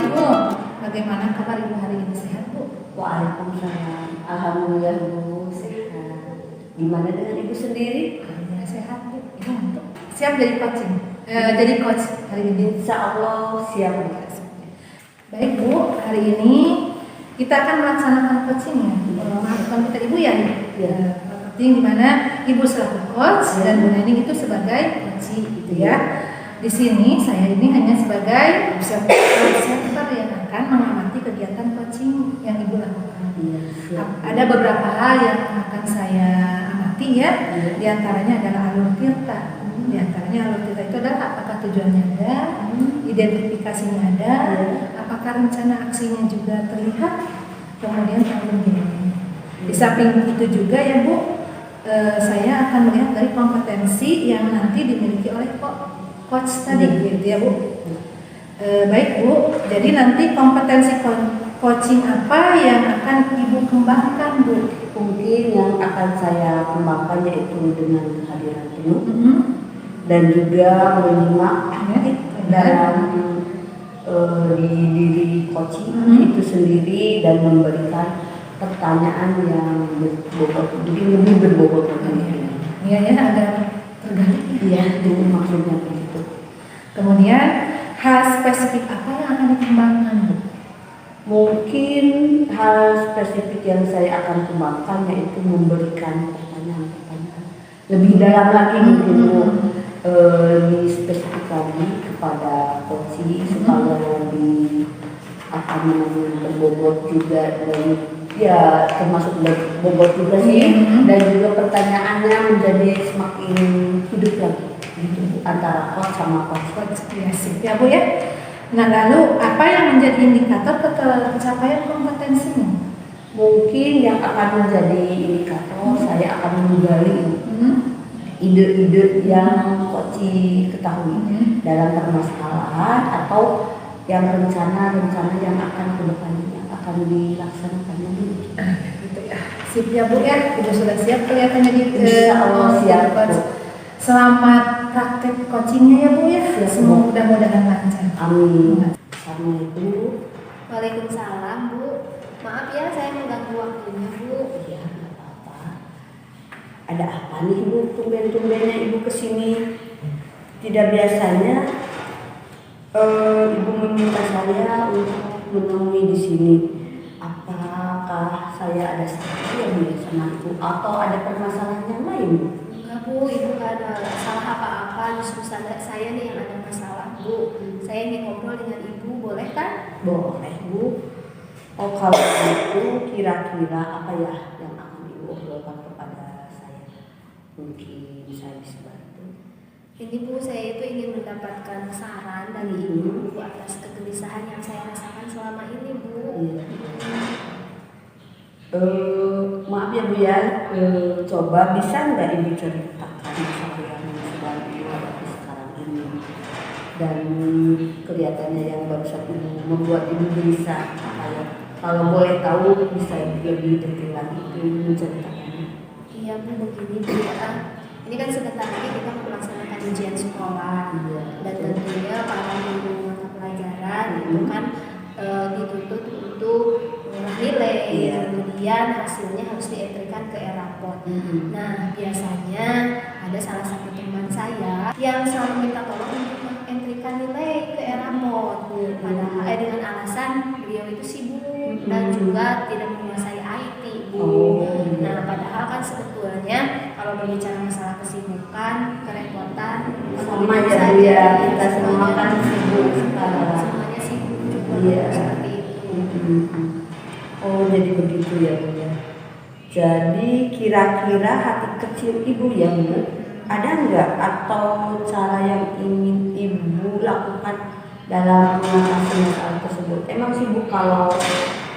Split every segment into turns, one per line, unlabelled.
Bu. Bagaimana kabar Ibu hari ini, sehat Bu?
Waalaikumsalam. Alhamdulillah Bu, sehat. Gimana dengan Ibu sendiri?
Alhamdulillah sehat Bu. Ibu mantap. Siap jadi coaching, jadi coach hari ini.
Insya Allah siap.
Baik Bu, hari ini kita akan melaksanakan coaching ya. Melakukan kita Ibu ya. Coaching di mana Ibu selaku coach dan Bu Neni itu sebagai coach gitu ya. Di sini saya ini hanya sebagai observer yang akan mengamati kegiatan coaching yang Ibu lakukan. Ada beberapa hal yang akan saya amati ya. Di antaranya adalah alur tirta. Di antaranya alur tirta itu adalah apakah tujuannya ada, identifikasinya ada, apakah rencana aksinya juga terlihat, kemudian gini. Di samping itu juga ya Bu, saya akan melihat dari kompetensi yang nanti dimiliki oleh coach tadi gitu ya Bu. Baik Bu, jadi nanti kompetensi coaching apa yang akan Ibu kembangkan Bu?
Mungkin yang akan saya kembangkan yaitu dengan kehadiran penuh dan juga menyimak dalam di diri coaching itu sendiri dan memberikan pertanyaan yang lebih berbobot lagi.
Iya ya, agak tergali.
Iya, itu maksudnya begitu.
Kemudian hal spesifik apa yang akan dikembangkan Bu?
Mungkin hal spesifik yang saya akan kembangkan yaitu memberikan pertanyaan-pertanyaan lebih dalam lagi mungkin lebih spesifik lagi kepada coaching supaya lebih berbobot juga dan ya termasuk berbobot juga sih dan juga pertanyaannya menjadi semakin hidup lagi gitu, antara coach sama coach.
Ya sih ya Bu ya. Nah lalu apa yang menjadi indikator pencapaian kompetensinya?
Mungkin yang akan menjadi indikator saya akan menggali ide-ide yang coaching ketahui dalam permasalahan atau yang rencana-rencana yang akan kedepannya akan dilaksanakan nanti.
Gitu ya. Sip ya Bu ya, Ibu sudah siap kelihatannya di
siap.
Selamat praktek coachingnya ya Bu ya. Semoga mudah-mudahan lancar.
Amin. Assalamualaikum.
Waalaikumsalam Bu. Maaf ya saya mengganggu waktunya Bu.
Iya, nggak apa-apa. Ada apa nih Ibu? Tumben-tumbennya Ibu kesini. Tidak biasanya Ibu meminta saya untuk menemui di sini. Apakah saya ada sesuatu yang mirip sama Ibu atau ada permasalahan yang lain?
Enggak Bu, Ibu gak ada salah apa-apa. Justru saya nih yang ada masalah Bu. Saya ingin ngobrol dengan Ibu, boleh kan?
Boleh Bu. Oh kalau itu kira-kira apa ya yang akan Ibu obrolkan kepada saya? Mungkin saya bisa bantu.
Ini Bu, saya itu ingin mendapatkan saran dari Ibu atas kegelisahan yang saya rasakan selama ini Bu.
Maaf ya Bu ya, coba bisa nggak Ibu ceritakan masalah yang sedang Ibu hadapi sekarang ini dan kelihatannya yang barusan Ibu membuat Ibu gelisah apa ya? Kalau boleh tahu bisa lebih detail lagi Ibu menceritakannya.
Iya Bu, begini Bu ya. Ini kan sebentar lagi kita melaksanakan ujian sekolah dan tentunya para guru mata pelajaran itu kan dituntut untuk nilai, kemudian hasilnya harus dientrikan ke e-rapot. Nah biasanya ada salah satu teman saya yang selalu minta tolong untuk mengentrikan nilai ke e-rapot, padahal dengan alasan beliau itu sibuk dan juga tidak menguasai IT Bu. Nah padahal kan sebetulnya kalau berbicara masalah kesibukan, kerepotan,
sama ya Bu ya, kita semua kan sibuk sekarang.
Semuanya sibuk juga seperti itu.
Oh jadi begitu ya Bu ya. Jadi kira-kira hati kecil Ibu ya Bu, ada nggak atau cara yang ingin Ibu lakukan dalam mengatasi masalah tersebut? Emang sibuk kalau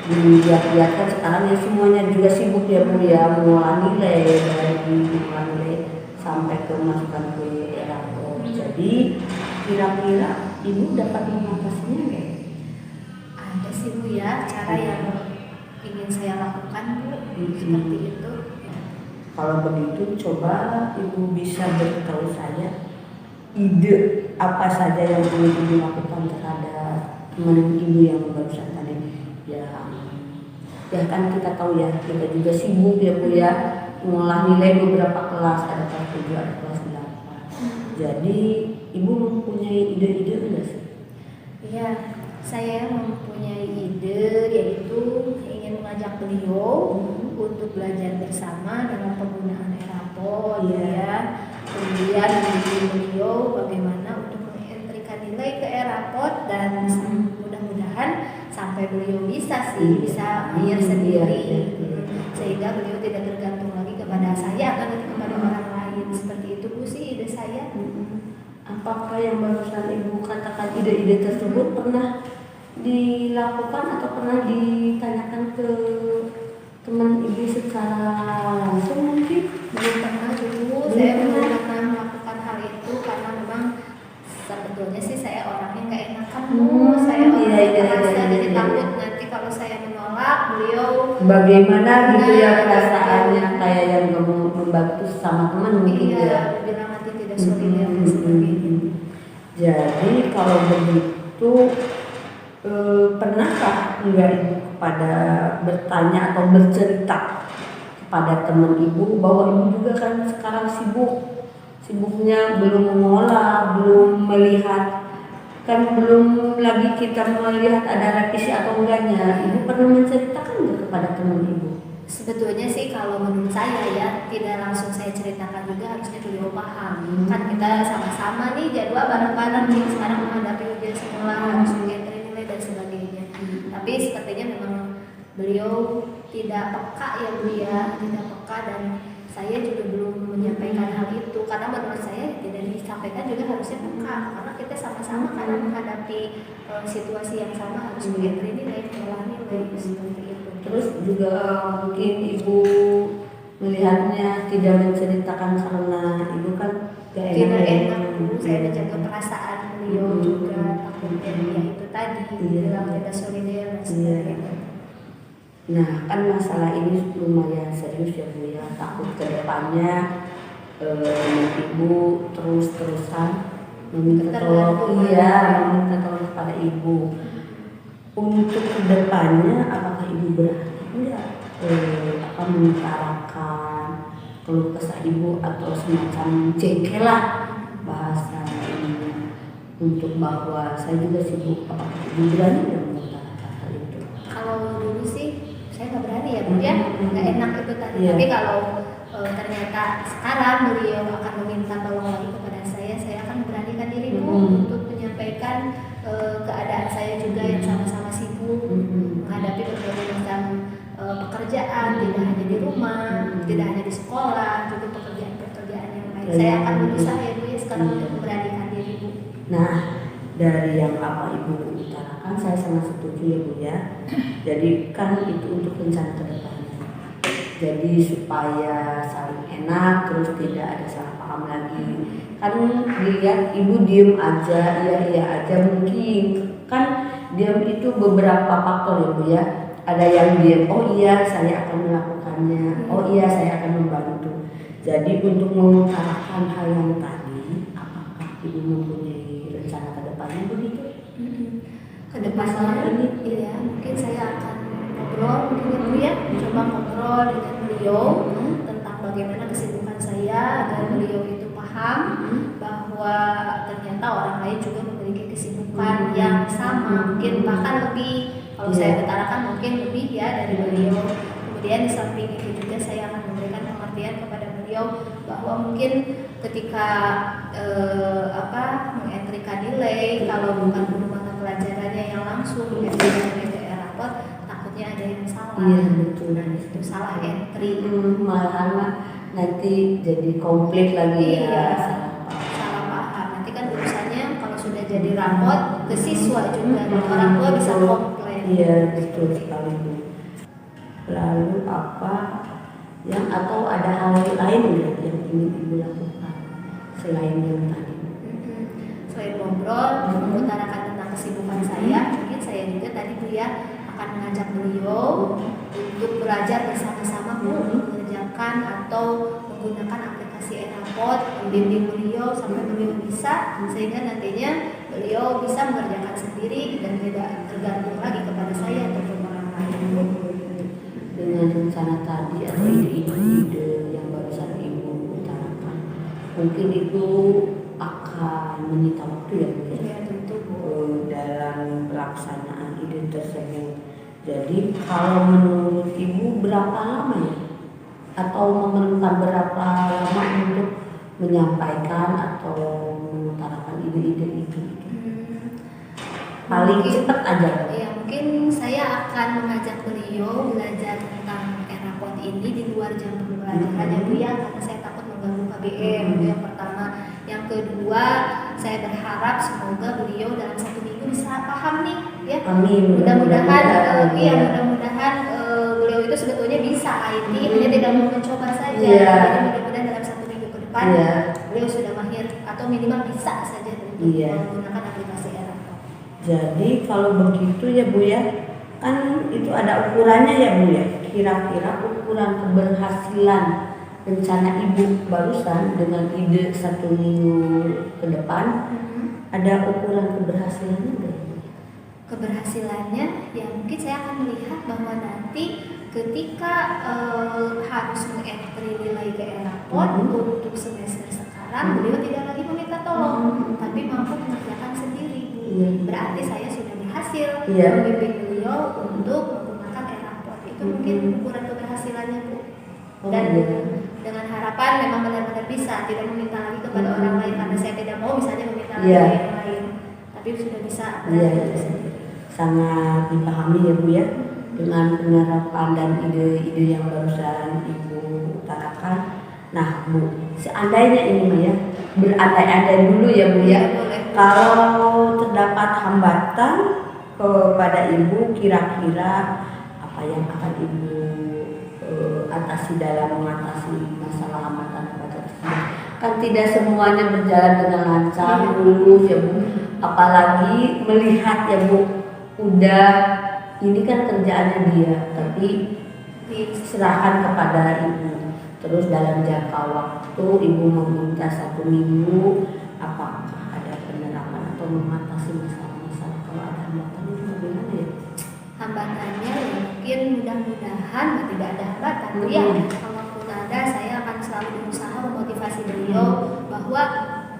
dilihat-lihatkan sekarang ya semuanya juga sibuk ya Bu ya, mengolah nilai dari mengolah nilai sampai ke masukan ke e-rapot. Jadi kira-kira Ibu dapat mengatasinya nggak?
Ada sih Bu ya, cara yang ingin saya lakukan Bu, seperti itu.
Kalau begitu coba Ibu bisa beritahu saya ide apa saja yang ingin Ibu lakukan terhadap teman ibu yang barusan tadi ya. Ya kan kita tahu ya, kita juga sibuk ya Bu ya, mengolah nilai beberapa kelas, ada kelas 7, ada kelas 8. Jadi ibu mempunyai ide-ide enggak sih?
Iya, saya mempunyai ide yaitu ingin mengajak beliau untuk belajar bersama dalam penggunaan Erapod ya. Kemudian membimbing beliau bagaimana untuk mengentrikan nilai ke Erapod dan mudah-mudahan sampai beliau bisa bayar sendiri, sehingga beliau tidak tergantung lagi kepada saya atau kepada orang lain. Seperti itu Bu sih ide saya.
Apakah yang barusan ibu katakan ide-ide tersebut pernah dilakukan atau pernah ditanyakan ke teman ibu secara langsung mungkin?
Belum pernah dulu, saya belum pernah melakukan hal itu karena memang sebetulnya sih saya orangnya nggak enakan Bu. Saya orangnya merasa jadi takut nanti kalau saya menolak beliau
bagaimana gitu ya perasaannya, kayak yang membantu sama teman mungkin ya.
bilang nanti tidak solider dan sebagainya.
Jadi kalau begitu pernahkah enggak ibu kepada bertanya atau bercerita kepada teman ibu bahwa ibu juga kan sekarang sibuknya belum mengolah, belum melihat, kan belum lagi kita melihat ada revisi atau enggaknya. Ibu pernah menceritakan enggak kepada teman ibu?
Sebetulnya sih kalau menurut saya ya tidak langsung saya ceritakan juga, harusnya beliau paham. Kan kita sama-sama nih jadwal bareng-bareng nih sekarang menghadapi ujian sekolah, harus mengentri nilai dan sebagainya. Tapi sepertinya memang beliau tidak peka ya Bu ya, tidak peka, dan saya juga belum menyampaikan hal itu karena menurut saya tidak disampaikan juga harusnya peka karena kita sama-sama karena menghadapi situasi yang sama harus mengentri nilai, mengolah nilai seperti itu.
Terus juga mungkin ibu melihatnya tidak menceritakan karena ibu kan
tidak enak Bu, saya menjaga perasaan beliau juga, takutnya ya itu tadi bilang tidak solider dan sebagainya.
Nah kan masalah ini lumayan serius ya Bu ya, takut ke depannya ibu terus-terusan meminta tolong kepada ibu. Untuk kedepannya apakah ibu berani enggak mengutarakan keluh kesah ibu atau semacam jengkel lah bahasa ini untuk bahwa saya juga sibuk, apakah ibu berani enggak mengutarakan hal itu?
Kalau dulu sih saya nggak berani ya Bu ya, nggak enak itu tadi. Tapi kalau ternyata sekarang beliau akan meminta tolong lagi kepada saya akan beranikan diri Bu untuk menyampaikan keadaan saya juga yang sama-sama sibuk menghadapi berbagai macam pekerjaan, tidak hanya di rumah, tidak hanya di sekolah, juga pekerjaan-pekerjaan yang lain. Saya akan berusaha ya Bu ya sekarang untuk memberanikan diri Bu.
Nah dari yang apa ibu utarakan saya sangat setuju ya Bu ya. Jadi kan itu untuk rencana ke depannya. Jadi supaya saling enak, terus tidak ada salah paham lagi. Kan dilihat ibu diem aja, iya aja, mungkin kan diam itu beberapa faktor ya Bu ya. Ada yang diam, oh iya saya akan melakukannya, oh iya saya akan membantu. Jadi untuk mengutarakan hal yang tadi, apakah ibu mempunyai rencana ke depannya begitu?
Ke depannya ini ya mungkin saya akan ngobrol dengan beliau, coba ngobrol dengan beliau tentang bagaimana kesibukan saya agar beliau itu paham bahwa ternyata orang lain juga memiliki kesibukan yang sama, mungkin bahkan lebih. Kalau saya utarakan mungkin lebih ya dari beliau. Kemudian di samping itu juga saya akan memberikan pengertian kepada beliau bahwa mungkin ketika mengentrikan nilai, kalau bukan guru mata pelajarannya yang langsung mengentrikan nilai ke Erapod, takutnya ada yang salah.
Iya betul.
Dan itu salah entry.
Malahan nanti jadi konflik lagi ya.
Salah paham. Nanti kan urusannya kalau sudah jadi rapot ke siswa juga, dan orang tua bisa komplain.
Iya betul sekali Bu. Lalu apa yang atau ada hal lain ya yang ingin ibu lakukan selain yang tadi?
Selain ngobrol, mengutarakan tentang kesibukan saya, mungkin saya juga tadi Bu ya akan mengajak beliau untuk belajar bersama-sama Bu, mengerjakan atau menggunakan aplikasi kasih rapot, membimbing beliau sampai beliau bisa, sehingga nantinya beliau bisa mengerjakan sendiri dan tidak tergantung lagi kepada saya ataupun orang lain.
Dengan rencana tadi atau ide-ide yang barusan Ibu utarakan, mungkin itu akan menyita waktu ya Bu ya?
Ya tentu Bu.
Dalam pelaksanaan ide tersebut. Jadi kalau menurut Ibu berapa lama ya? Atau memerlukan berapa lama untuk menyampaikan atau mengutarakan ide-ide itu? Paling cepat aja.
Ya mungkin saya akan mengajak beliau belajar tentang rapot ini di luar jam pembelajaran ya Bu ya, karena saya takut mengganggu KBM. Itu yang pertama. Yang kedua, saya berharap semoga beliau dalam 1 minggu bisa paham nih ya.
Amin.
Mudah-mudahan mudah-mudahan beliau itu sebetulnya bisa IT, hanya tidak mau mencoba saja. Jadi mudah-mudahan dalam 1 minggu ke depan beliau sudah mahir atau minimal bisa saja untuk menggunakan aplikasi rapot.
Jadi kalau begitu ya Bu ya, kan itu ada ukurannya ya Bu ya. Kira-kira ukuran keberhasilan rencana Ibu barusan dengan ide 1 minggu ke depan, ada ukuran keberhasilannya nggak?
Keberhasilannya ya mungkin saya akan melihat bahwa nanti ketika harus mengentry nilai ke rapot untuk semester sekarang, beliau tidak lagi meminta tolong, tapi mampu mengerjakan sendiri. Berarti saya sudah berhasil membimbing beliau untuk menggunakan rapot. Itu mungkin ukuran keberhasilannya Bu. Dan dengan harapan memang benar-benar bisa, tidak meminta lagi kepada orang lain, karena saya tidak mau misalnya meminta lagi yang lain, tapi sudah bisa sendiri.
Sangat dipahami ya Bu ya, dengan penerapan dan ide-ide yang barusan Ibu utarakan. Nah Bu, seandainya ini Mah ya, berandai-andai dulu ya Bu ya, kalau terdapat hambatan kepada Ibu, kira-kira apa yang akan Ibu atasi dalam mengatasi masalah hambatan tersebut? Kan tidak semuanya berjalan dengan lancar, mulus ya Bu. Apalagi melihat ya Bu, udah ini kan kerjaannya dia, tapi diserahkan kepada Ibu. Terus dalam jangka waktu Ibu meminta 1 minggu, apakah ada penerapan atau mengatasi masalah-masalah kalau ada hambatan itu bagaimana ya?
Hambatannya ya mungkin mudah-mudahan tidak ada hambatan ya. Kalaupun ada, saya akan selalu berusaha memotivasi beliau bahwa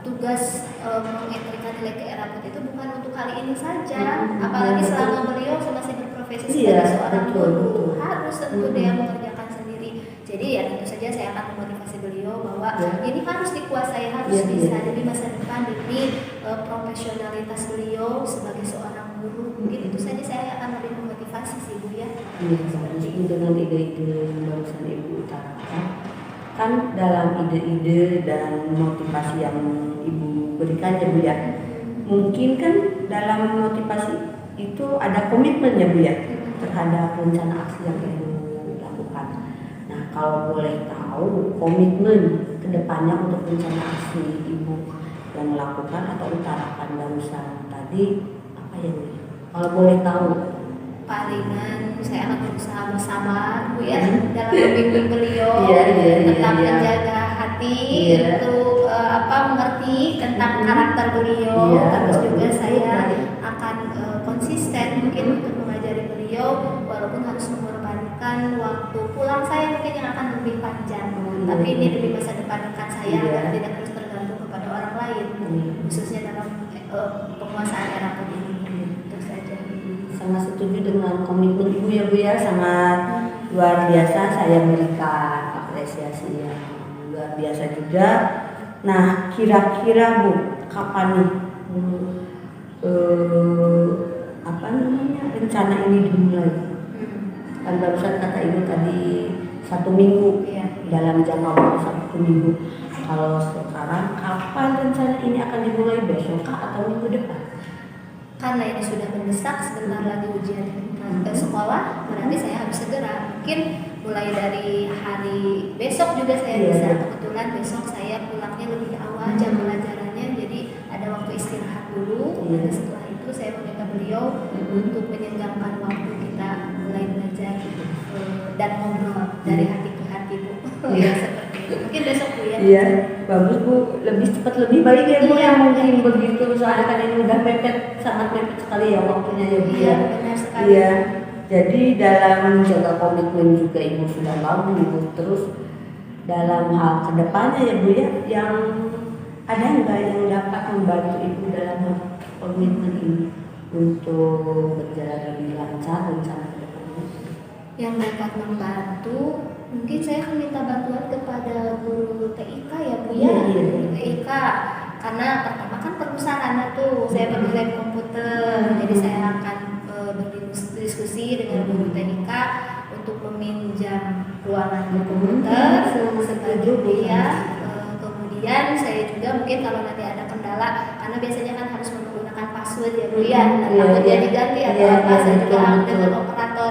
tugas mengentrikan nilai ke rapot itu bukan untuk kali ini saja, apalagi selama beliau masih berprofesi sebagai seorang guru, harus tentu dia mengerjakan sendiri. Jadi ya tentu saja saya akan memotivasi beliau bahwa ini harus dikuasai, harus bisa demi masa depan, demi profesionalitas beliau sebagai seorang guru. Mungkin itu saja saya akan lebih memotivasi sih Bu ya.
Seperti itu dengan ide-ide yang barusan Ibu utarakan, kan dalam ide-ide dan motivasi yang Ibu berikan ya Bu ya, mungkin kan dalam motivasi itu ada komitmen ya Bu ya terhadap rencana aksi yang Ibu lakukan. Nah kalau boleh tahu komitmen kedepannya untuk rencana aksi Ibu yang melakukan atau utarakan barusan tadi apa ya Bu? Kalau boleh tahu.
Palingan saya akan berusaha bersama Bu ya dalam membimbing beliau tetap menjaga hati untuk mengerti tentang karakter beliau. Terus juga saya akan konsisten mungkin untuk mengajari beliau, walaupun harus mengorbankan waktu pulang saya mungkin yang akan lebih panjang, tapi ini demi masa depan rekan saya agar tidak terus tergantung kepada orang lain, khususnya dalam penguasaan rapot ini.
Sangat setuju dengan komitmen Ibu ya Bu ya, sangat luar biasa, saya berikan apresiasi yang luar biasa juga. Nah kira-kira Bu, kapan nih rencana ini dimulai? Kan barusan kata Ibu tadi 1 minggu dalam jangka waktu 1 minggu. Kalau sekarang kapan rencana ini akan dimulai, besok atau minggu depan?
Karena ini sudah mendesak, sebentar lagi ujian sekolah, berarti saya harus segera. Mungkin mulai dari hari besok juga saya bisa. Kebetulan besok saya pulangnya lebih awal jam pelajarannya, jadi ada waktu istirahat dulu. Dan setelah itu saya meminta beliau untuk menyenggangkan waktu kita mulai belajar dan ngobrol dari hati ke hati Bu. Ya seperti itu. Mungkin besok Bu ya.
Iya, bagus Bu. Lebih cepat lebih baik ya Bu
Iya.
yang mungkin begitu. Soalnya kan ini udah mepet, sangat mepet sekali ya waktunya ya Bu
Iya,
ya.
benar sekali.
Iya. Jadi dalam menjaga komitmen juga Ibu sudah bangun Ibu. Terus dalam hal kedepannya ya Bu ya, yang ada nggak yang dapat membantu Ibu dalam hal komitmen ini untuk berjalan lebih lancar rencana kedepannya?
Yang dapat membantu, mungkin saya akan minta bantuan kepada guru TIK ya Bu ya.
Iya.
Guru TIK, karena pertama kan perlu sarana tuh, saya bernilai komputer, jadi saya akan berdiskusi dengan guru TIK untuk meminjam ruangan komputer sebagai dia. Kemudian saya juga mungkin kalau nanti ada kendala, karena biasanya kan harus menggunakan password ya Bu ya, takutnya diganti atau apa, saya juga dengan operator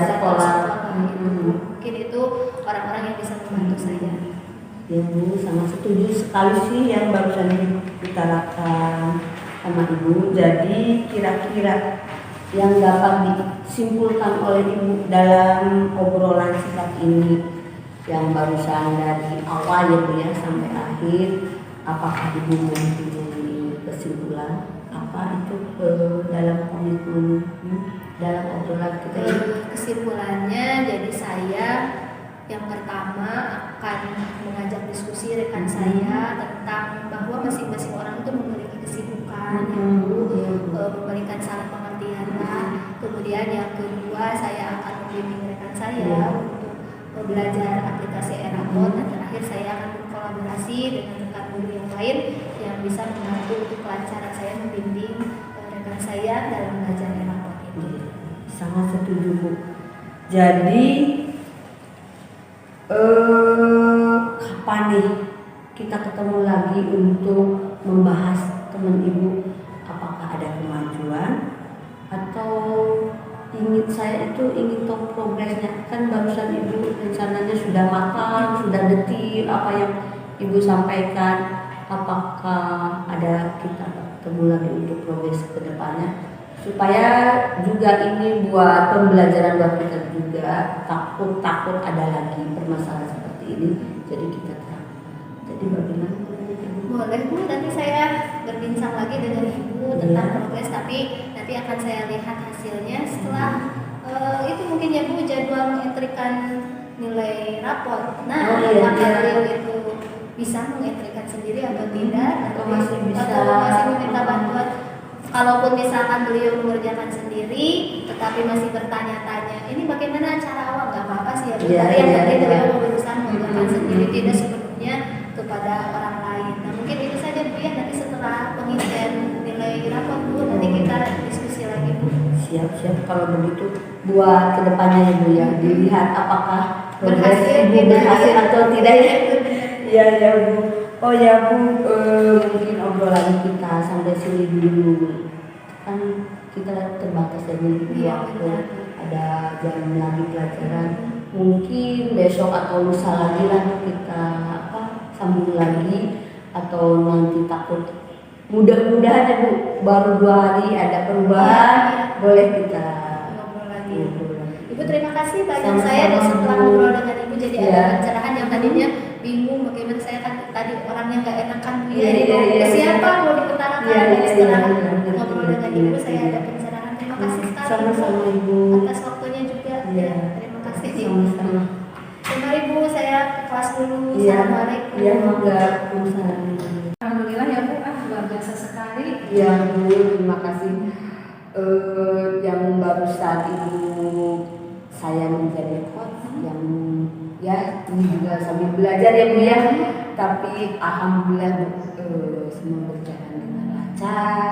sekolah.
Mungkin itu orang-orang yang bisa membantu saya.
Ya Bu, sangat setuju sekali sih yang barusan dibicarakan sama Ibu. Jadi kira-kira yang dapat disimpulkan oleh Ibu dalam obrolan singkat ini yang barusan dari awal ya Bu ya sampai akhir, apakah Ibu mempunyai kesimpulan apa itu dalam komitmen dalam obrolan kita ini?
Kesimpulannya, jadi saya yang pertama akan mengajak diskusi rekan saya tentang bahwa masing-masing orang itu memiliki kesibukan yang memberikan salah pengertian. Kemudian yang kedua, saya akan membimbing rekan saya untuk belajar aplikasi Eraport, dan terakhir saya akan berkolaborasi dengan rekan guru yang lain yang bisa membantu untuk kelancaran saya membimbing rekan saya dalam belajar Eraport ini.
Sangat setuju Bu. Jadi kapan nih kita ketemu lagi untuk membahas teman Ibu, apakah ada kemajuan atau saya ingin tahu progresnya? Kan barusan Ibu rencananya sudah matang, sudah detil apa yang Ibu sampaikan, apakah ada kita ketemu lagi untuk progres ke depannya supaya juga ini buat pembelajaran buat kita juga, takut ada lagi permasalahan seperti ini, jadi kita terapkan. Jadi bagaimana Ibu?
Boleh Bu, nanti saya berbincang lagi dengan Ibu tentang progres, tapi nanti akan saya lihat hasilnya setelah itu mungkin ya Bu, jadwal mengentrikan nilai raport. Nah, apakah beliau itu bisa mengentrikan sendiri atau tidak, atau masih meminta bantuan. Kalaupun misalkan beliau mengerjakan sendiri, tetapi masih bertanya-tanya, ini bagaimana cara awal, nggak apa-apa sih ya Bu. Tapi yang penting beliau berusaha mengerjakan sendiri, tidak sepenuhnya kepada orang lain. Nah, mungkin itu saja Bu ya, nanti setelah pengisian nilai raport Bu, nanti kita diskusi lagi Bu.
Siap, kalau begitu buat kedepannya ya Bu ya, dilihat apakah
berhasil
atau tidak ya. Ya Bu. Oh ya Bu, mungkin obrolan kita sampai sini dulu. Kan kita terbatas dari waktu, ada jam lagi pelajaran. Mungkin besok atau lusa lagi lah kita sambung lagi, atau nanti takut mudah-mudahan ya Bu, baru 2 hari ada perubahan, boleh kita
ngobrol lagi. Ibu
Ibu
terima kasih banyak.
Sama-sama,
saya dan setelah
Bu.
ngobrol dengan Ibu jadi
Iya.
ada pencerahan yang tadinya bingung bagaimana. Saya kan tadi orangnya nggak enakan Bu ya,
Iya.
ke siapa mau diutarakan.
Iya,
Jadi setelah
iya.
ngobrol dengan Ibu saya ada pencerahan. Terima kasih sekali
Sama-sama Ibu.
atas waktunya juga.
Iya.
Terima kasih.
Sama-sama.
Terima Ibu, saya ke kelas dulu.
Iya.
Assalamualaikum.
Iya, Waalaikumsalam.
Alhamdulillah ya Bu, luar biasa sekali.
Ya Bu, terima kasih. Yang baru saat ini saya menjadi coach yang ya ini juga sambil belajar ya Bu ya. Tapi alhamdulillah Bu, semua berjalan dengan lancar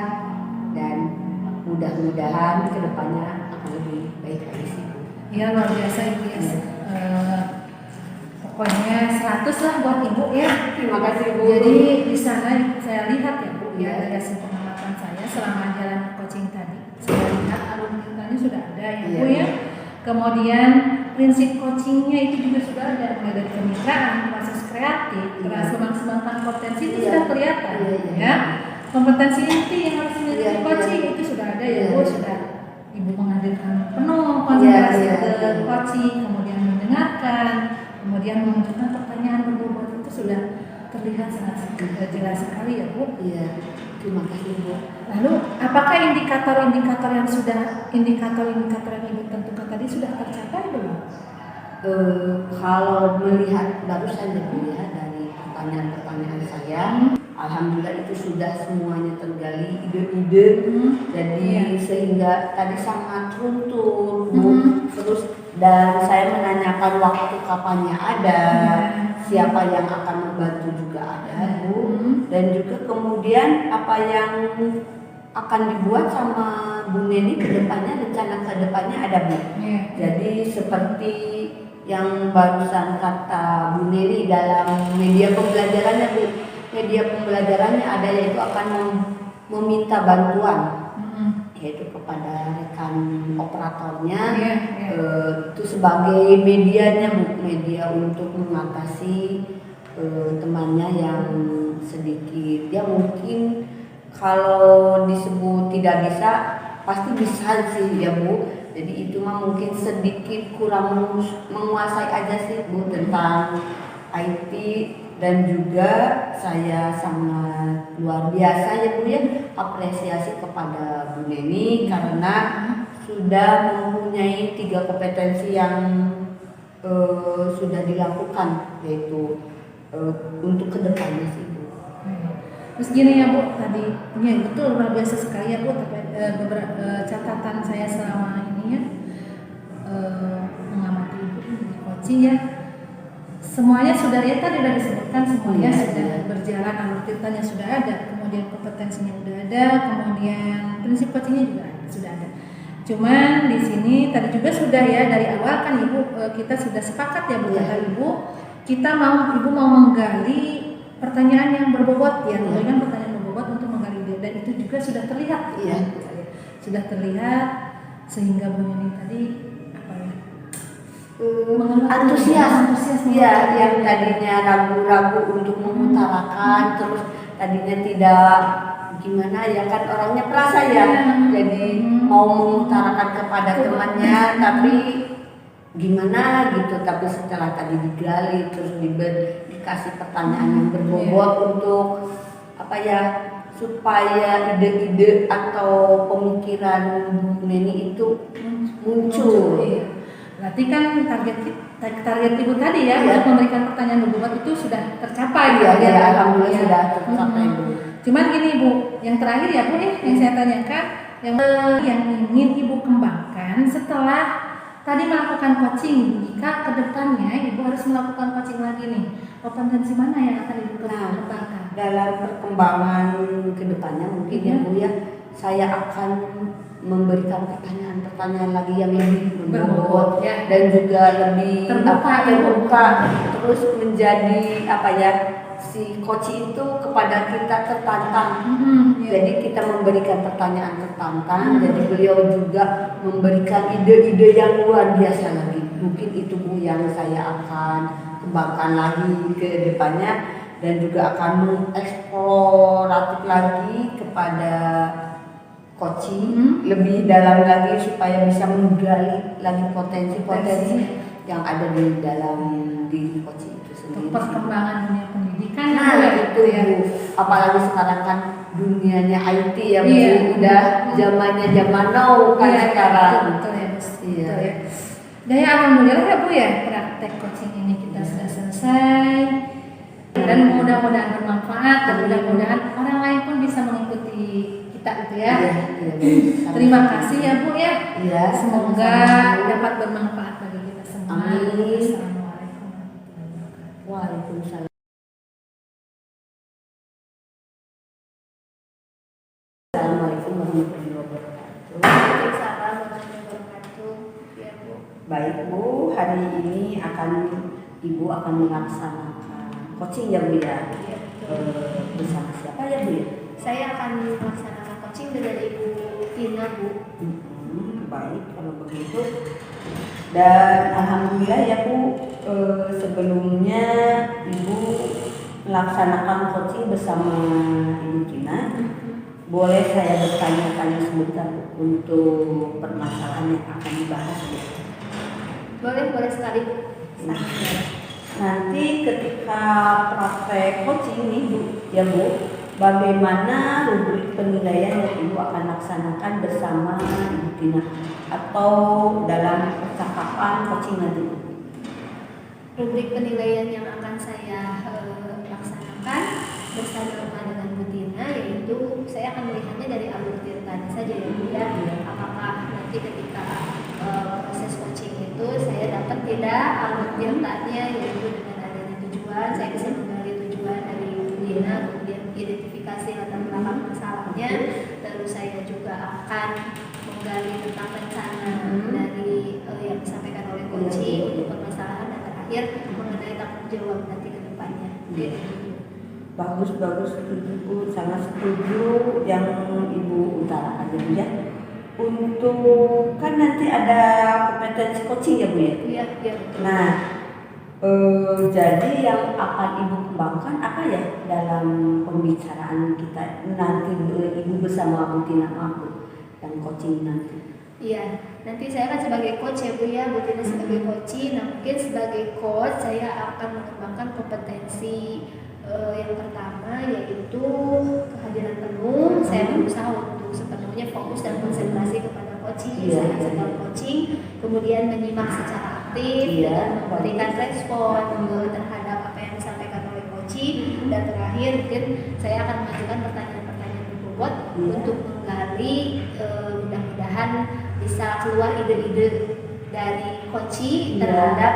dan mudah-mudahan kedepannya akan lebih baik lagi sih Bu.
Ya luar biasa Ibu ya. Pokoknya 100 lah buat Ibu ya.
Terima kasih Bu.
Jadi di sana saya lihat ya Bu ya, dari hasil pengamatan saya selama jalan coaching tadi, saya lihat alumni sudah ada ya Bu ya. Kemudian prinsip coachingnya itu juga sudah ada, mulai dari kemitraan, proses kreatif, berhasil memaksimalkan potensi itu sudah kelihatan ya. Kompetensi inti yang harus dimiliki coaching itu sudah ada ya Bu, sudah Ibu menghadirkan penuh konsentrasi ke coaching, kemudian mendengarkan, kemudian menunjukkan pertanyaan berbobot itu sudah terlihat sangat jelas sekali ya Bu.
Iya, terima kasih Bu.
Lalu apakah indikator-indikator yang Ibu tentukan tadi sudah tercapai belum?
Kalau melihat baru saja melihat dari pertanyaan-pertanyaan saya, alhamdulillah itu sudah semuanya tergali ide-ide, jadi sehingga tadi sangat runtuh Bu. Terus dan saya menanyakan waktu kapannya ada, siapa yang akan membantu juga ada Bu, dan juga kemudian apa yang akan dibuat sama Bu Neni ke depannya, rencana ke depannya ada Bu. Jadi seperti yang barusan kata Bu Neni dalam media pembelajarannya Bu, media pembelajarannya ada yaitu akan meminta bantuan yaitu kepada rekan operatornya, itu sebagai medianya Bu, media untuk mengatasi temannya yang sedikit ya mungkin kalau disebut tidak bisa pasti bisa sih ya Bu. Jadi itu mah mungkin sedikit kurang menguasai aja sih Bu tentang IT, dan juga saya sangat luar biasa ya Bu ya apresiasi kepada Bu Neni karena sudah mempunyai 3 kompetensi yang sudah dilakukan yaitu untuk kedepannya sih Bu.
Terus gini ya Bu, tadi ya betul luar biasa sekali ya Bu, tapi beberapa catatan saya selama ini ya mengamati Ibu di coaching ya, semuanya sudah ya tadi sudah disebutkan semuanya sudah berjalan, alur ceritanya sudah ada, kemudian kompetensinya sudah ada, kemudian prinsip coachingnya juga sudah ada. Cuman di sini tadi juga sudah ya dari awal kan Ibu kita sudah sepakat ya Bu kata Ibu, Ibu mau menggali pertanyaan yang berbobot ya, dengan pertanyaan berbobot untuk menggali dia, dan itu juga sudah terlihat ya, sudah terlihat sehingga Bu Neni tadi apa ya antusias
ya, yang tadinya ragu-ragu untuk mengutarakan, terus tadinya tidak gimana ya kan orangnya perasa ya, jadi mau mengutarakan kepada temannya tapi gimana gitu, tapi setelah tadi digali terus dikasih pertanyaan yang berbobot untuk apa ya supaya ide-ide atau pemikiran Bu Neni itu muncul.
Berarti kan target Ibu tadi ya untuk memberikan pertanyaan berbobot itu sudah tercapai
ya. Alhamdulillah sudah tercapai Bu.
Cuman gini Bu, yang terakhir ya Bu yang saya tanyakan yang ingin Ibu kembangkan setelah tadi melakukan coaching, jika kedepannya Ibu harus melakukan coaching lagi nih, kompetensi mana yang akan Ibu kembangkan?
Dalam perkembangan kedepannya mungkin ya Bu ya, saya akan memberikan pertanyaan-pertanyaan lagi yang lebih berbobot dan juga lebih terbuka, terus menjadi apa ya, si coach itu kepada kita tertantang. Jadi kita memberikan pertanyaan tertantang, jadi beliau juga memberikan ide-ide yang luar biasa lagi. Mungkin itu Bu yang saya akan kembangkan lagi ke depannya, dan juga akan mengeksploratif lagi kepada coaching lebih dalam lagi supaya bisa menggali lagi potensi-potensi yang ada di dalam diri coaching itu sendiri.
Perkembangan dunia pendidikan
itu ya Bu, apalagi sekarang kan dunianya IT ya Bu, udah zamannya zaman now kan sekarang.
Betul ya Bu. Ya. Dan ya alhamdulillah ya Bu ya, praktek coaching ini kita sudah selesai. Dan mudah-mudahan bermanfaat, dan mudah-mudahan orang lain pun bisa mengikuti kita gitu ya. Terima kasih ya Bu ya. Semoga dapat bermanfaat bagi kita semua.
Amin.
Assalamualaikum warahmatullahi wabarakatuh.
Waalaikumsalam. Assalamualaikum warahmatullahi wabarakatuh.
Waalaikumsalam warahmatullahi wabarakatuh. Ya Bu.
Baik Bu, hari ini Ibu akan melaksanakan coaching ya Bu ya. Bersama siapa ya Bu ya?
Saya akan melaksanakan coaching dengan Ibu Tina Bu.
Baik kalau begitu. Dan alhamdulillah ya Bu, sebelumnya Ibu melaksanakan coaching bersama Ibu Tina. Boleh saya bertanya-tanya sebentar untuk permasalahan yang akan dibahas ya?
Boleh sekali Bu.
nanti ketika praktek coaching nih Bu, ya Bu, bagaimana rubrik penilaian yang Ibu akan laksanakan bersama Ibu Tina atau dalam percakapan coaching nanti?
Rubrik penilaian yang akan saya laksanakan bersama dengan Bu Tina, yaitu saya akan melihatnya dari alur tirtanya saja ya Bu ya. Apakah nanti ketika proses coaching itu saya dapat tidak alur tirtanya, yaitu dengan adanya tujuan, saya bisa menggali tujuan dari Bu Tina, kemudian identifikasi latar belakang masalahnya, terus saya juga akan menggali tentang rencana dari yang disampaikan oleh coaching untuk permasalahan, dan terakhir mengenai tanggung jawab nanti ke depannya.
Bagus, setuju Bu, sangat setuju yang Ibu utarakan ya Bu ya. Untuk kan nanti ada kompetensi coaching ya Bu ya.
Iya, betul.
Nah, jadi yang akan Ibu kembangkan apa ya dalam pembicaraan kita nanti Ibu bersama Bu Tina mampu yang coaching nanti?
Iya, nanti saya kan sebagai coach ya Bu ya, Bu Tina sebagai coach. Nah mungkin sebagai coach saya akan mengembangkan kompetensi yang pertama, yaitu kehadiran penuh. Saya berusaha untuk sepenuhnya fokus dan konsentrasi kepada coaching, saya sedang coaching, kemudian menyimak secara aktif dan memberikan respon terhadap apa yang disampaikan oleh coaching, dan terakhir mungkin saya akan mengajukan pertanyaan-pertanyaan berbobot untuk menggali, mudah-mudahan bisa keluar ide-ide dari coaching terhadap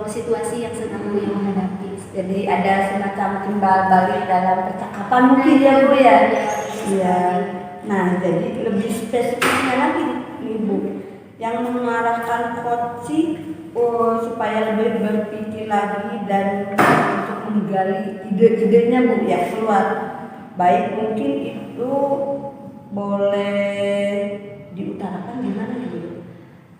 situasi yang sedang beliau hadapi.
Jadi ada semacam timbal balik dalam percakapan mungkin ya Bu ya. Iya. Nah, jadi lebih spesifiknya lagi Ibu yang mengarahkan coaching supaya lebih berpikir lagi dan untuk menggali ide-idenya Bu ya keluar. Baik, mungkin itu boleh diutarakan gimana Bu?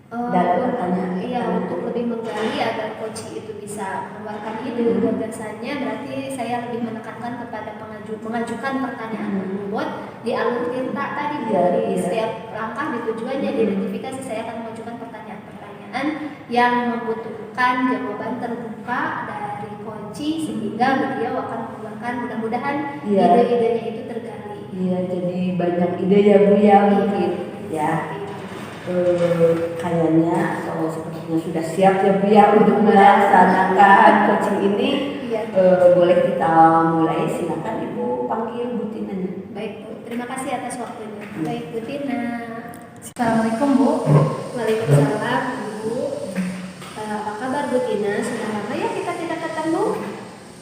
Dalam pertanyaan.
Iya, untuk lebih menggali agar coach itu bisa mengeluarkan ide gagasannya, berarti saya lebih menekankan kepada mengajukan pertanyaan berbobot di alur tirta tadi dari setiap langkah di tujuannya, di identifikasi saya akan mengajukan pertanyaan-pertanyaan yang membutuhkan jawaban terbuka dari coach, sehingga beliau akan mengeluarkan, mudah-mudahan ide-idenya itu tergali.
Iya, jadi banyak ide ya Bu ya mungkin ya. Kayaknya sepertinya sudah siap ya Bu ya untuk melaksanakan coaching ini. Boleh kita mulai, silakan Ibu panggil Bu Tina.
Baik Bu, terima kasih atas waktunya. Baik Bu Tina.
Assalamualaikum Bu.
Waalaikumsalam Bu. Apa kabar Bu Tina? Sudah lama ya kita tidak ketemu.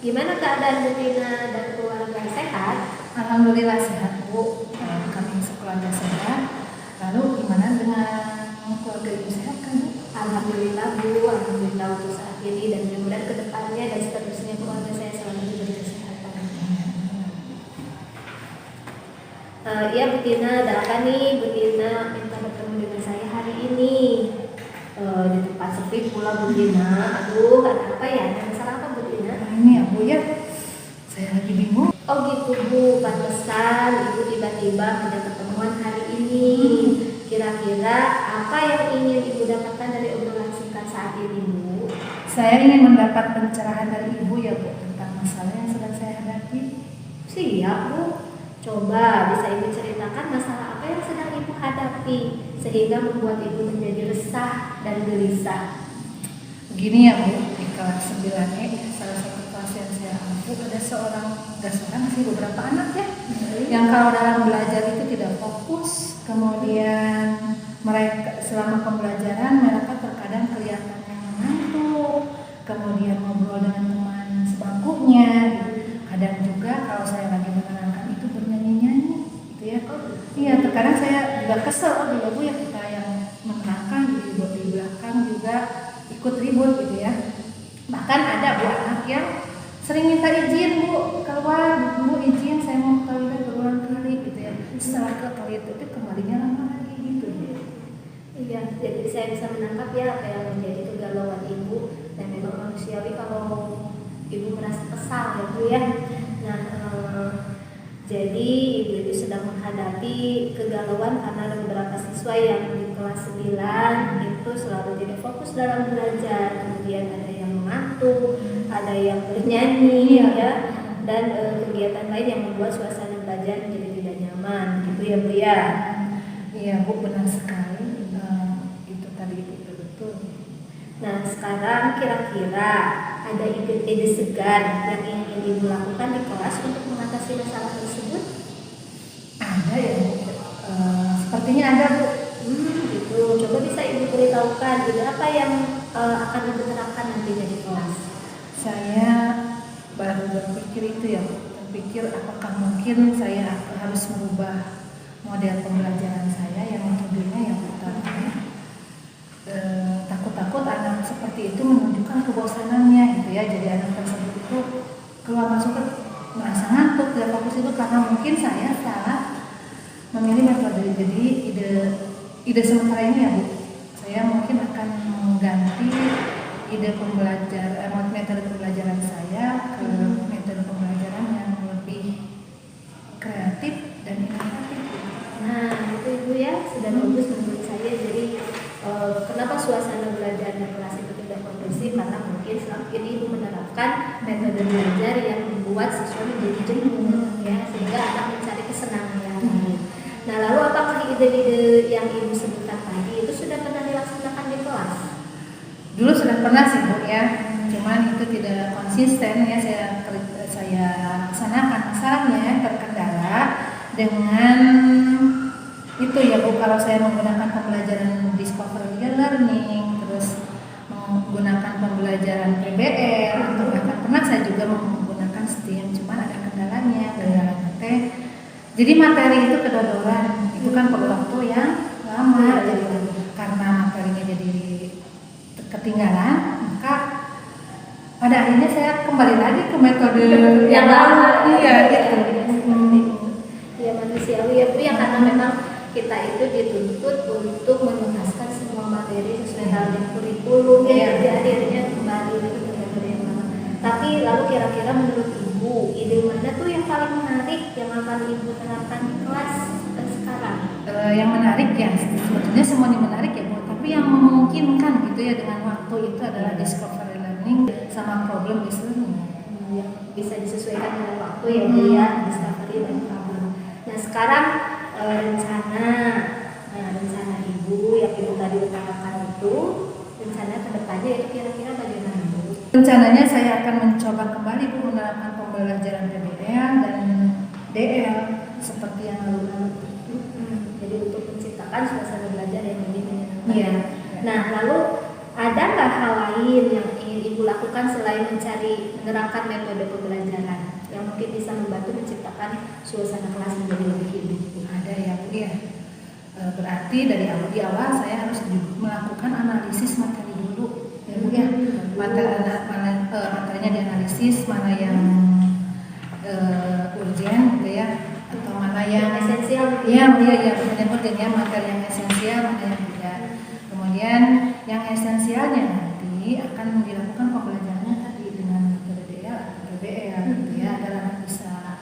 Gimana keadaan Bu Tina dan keluarga, sehat?
Alhamdulillah sehat Bu. Kami sekeluarga sehat. Lalu gimana dengan keluarga Ibu, sehat kan Bu?
Alhamdulillah Bu, alhamdulillah untuk saat ini, dan mudah-mudahan kedepannya dan seterusnya keluarga saya selalu diberi kesehatan. Iya Bu Tina, ada apa nih? Bu Tina minta bertemu dengan saya hari ini di tempat sepi pula Bu Tina. Aduh, ada apa ya? Ada masalah apa Bu Tina?
Ini ya Bu ya, saya lagi bingung.
Oh gitu Bu, pantesan Ibu tiba-tiba ngajak ketemuan hari ini. Kira-kira apa yang ingin Ibu dapatkan dari obrolan singkat saat ini Bu?
Saya ingin mendapat pencerahan dari Ibu ya Bu tentang masalah yang sedang saya hadapi.
Siap Bu. Coba bisa Ibu ceritakan masalah apa yang sedang Ibu hadapi sehingga membuat Ibu menjadi resah dan gelisah.
Begini ya Bu, di kelas 9E, salah satu kelas yang saya ampu, ada beberapa anak ya, yang kalau dalam belajar itu tidak fokus, kemudian mereka selama pembelajaran mereka terkadang kelihatannya mengantuk, kemudian ngobrol dengan teman sebangkunya, kadang juga kalau saya lagi menerangkan itu bernyanyi-nyanyi, gitu ya. Iya, terkadang saya juga kesel, juga Bu ya, kita yang menerangkan gitu, di belakang juga ikut ribut gitu ya. Bahkan ada Bu anak yang sering minta izin, Bu keluar, Bu izin saya mau ke toilet berulang kali gitu ya. Setelah ke toilet itu kembalinya lama lagi gitu ya.
Iya, jadi saya bisa menangkap ya apa yang menjadi kegalauan Ibu, dan memang manusiawi kalau Ibu merasa kesal ya Bu ya. Nah, jadi Ibu itu sedang menghadapi kegalauan karena ada beberapa siswa yang di kelas 9 itu selalu tidak fokus dalam belajar, kemudian ada yang mengantuk, ada yang bernyanyi ya, dan kegiatan lain yang membuat suasana belajar menjadi tidak nyaman, gitu ya Bu ya.
Iya Bu, benar sekali. Itu tadi betul.
Nah sekarang kira-kira ada ide-ide segar yang ingin Ibu lakukan di kelas untuk mengatasi masalah tersebut?
Ada ya Bu. Sepertinya ada Bu.
Gitu. Coba bisa Ibu beritahukan ide apa yang akan Ibu terapkan nantinya di kelas?
Saya baru berpikir itu ya Bu. Berpikir apakah mungkin saya harus merubah model pembelajaran saya yang metodenya yang pertama. Takut-takut anak seperti itu menunjukkan kebosanannya gitu ya. Jadi anak tersebut itu keluar masuk ke merasa ngantuk, tidak fokus itu karena mungkin saya salah memilih metode. Jadi ide sementara ini ya Bu, saya mungkin akan mengganti metode pembelajaran saya ke metode pembelajaran yang lebih kreatif dan inovatif.
Nah itu Ibu ya, sudah bagus menurut saya. Jadi kenapa suasana belajar di kelas itu tidak kondusif? Karena mungkin selama ini Ibu menerapkan metode belajar yang membuat siswa menjadi jenuh ya, sehingga anak mencari kesenangan. Nah lalu apakah ide-ide yang Ibu sebutkan tadi itu sudah pernah dilaksanakan di kelas?
Dulu sudah pernah sih Bu ya, cuman itu tidak konsisten ya saya laksanakan. Masalahnya terkendala dengan itu ya Bu, kalau saya menggunakan pembelajaran discovery learning, terus menggunakan pembelajaran PBL, atau bahkan pernah saya juga menggunakan STEAM, cuman ada kendalanya jadi materi itu kedodoran, itu kan perlu waktu yang lama. Jadi karena materinya jadi ketinggalan, maka pada akhirnya saya kembali lagi ke metode yang lalu. Iya gitu.
Ya manusiawi ya Bu ya, karena memang kita itu dituntut untuk menuntaskan semua materi sesuai dengan kurikulum ya, jadi akhirnya kembali lagi ke metode yang lama. Tapi lalu kira-kira menurut Ibu, ide mana tuh yang paling menarik yang akan Ibu terapkan di kelas sekarang?
Yang menarik ya, sebetulnya semuanya menarik ya Bu, tapi yang memungkinkan gitu ya dengan waktu itu adalah discovery learning sama problem based learning.
Yang bisa disesuaikan dengan waktu ya Bu ya, discovery dan problem. Nah sekarang rencana Ibu yang Ibu tadi utarakan itu, rencana kedepannya itu kira-kira bagaimana Bu?
Rencananya saya akan mencoba kembali Bu menerapkan pembelajaran PBL dan DL seperti yang lalu.
Jadi untuk menciptakan suasana belajar yang lebih menyenangkan.
Iya.
Nah lalu ada nggak hal lain yang ingin Ibu lakukan selain menerapkan metode pembelajaran yang mungkin bisa membantu menciptakan suasana kelas menjadi lebih hidup?
Ada ya Bu ya. Berarti di awal saya harus melakukan analisis materi dulu ya Bu ya. Materinya dianalisis, mana yang urgen gitu ya, atau mana yang
esensial.
Iya, urgennya materi yang esensial, mana yang tidak. Kemudian yang esensialnya nanti akan dilakukan pembelajarannya tadi dengan metode DL atau PBL gitu ya, agar anak bisa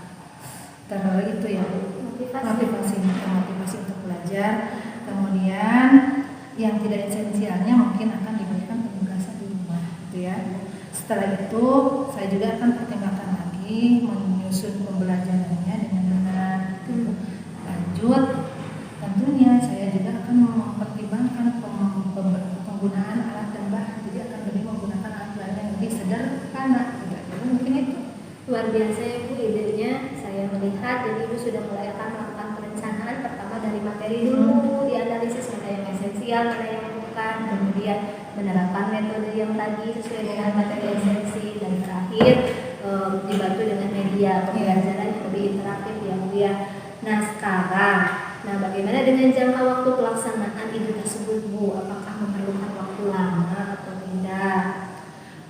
itu ya motivasi untuk belajar. Kemudian yang tidak esensialnya mungkin akan diberikan penugasan di rumah gitu ya. Setelah itu saya juga akan pertimbangkan lagi menyusun pembelajarannya dengan benar gitu. Lanjut, tentunya saya juga akan mempertimbangkan penggunaan alat dan bahan, jadi akan lebih menggunakan alat bahan yang lebih sederhana gitu. Jadi mungkin itu
Luar biasa ya Bu idenya, saya melihat. Jadi Ibu sudah mulai akan melakukan perencanaan pertama dari materi dulu, dianalisis mana yang esensial, mana yang bukan, kemudian menerapkan metode yang tadi sesuai dengan materi esensi, dan terakhir dibantu dengan media pembelajaran yang lebih interaktif ya Bu ya. Nah sekarang, bagaimana dengan jangka waktu pelaksanaan ide tersebut Bu? Apakah memerlukan waktu lama atau tidak?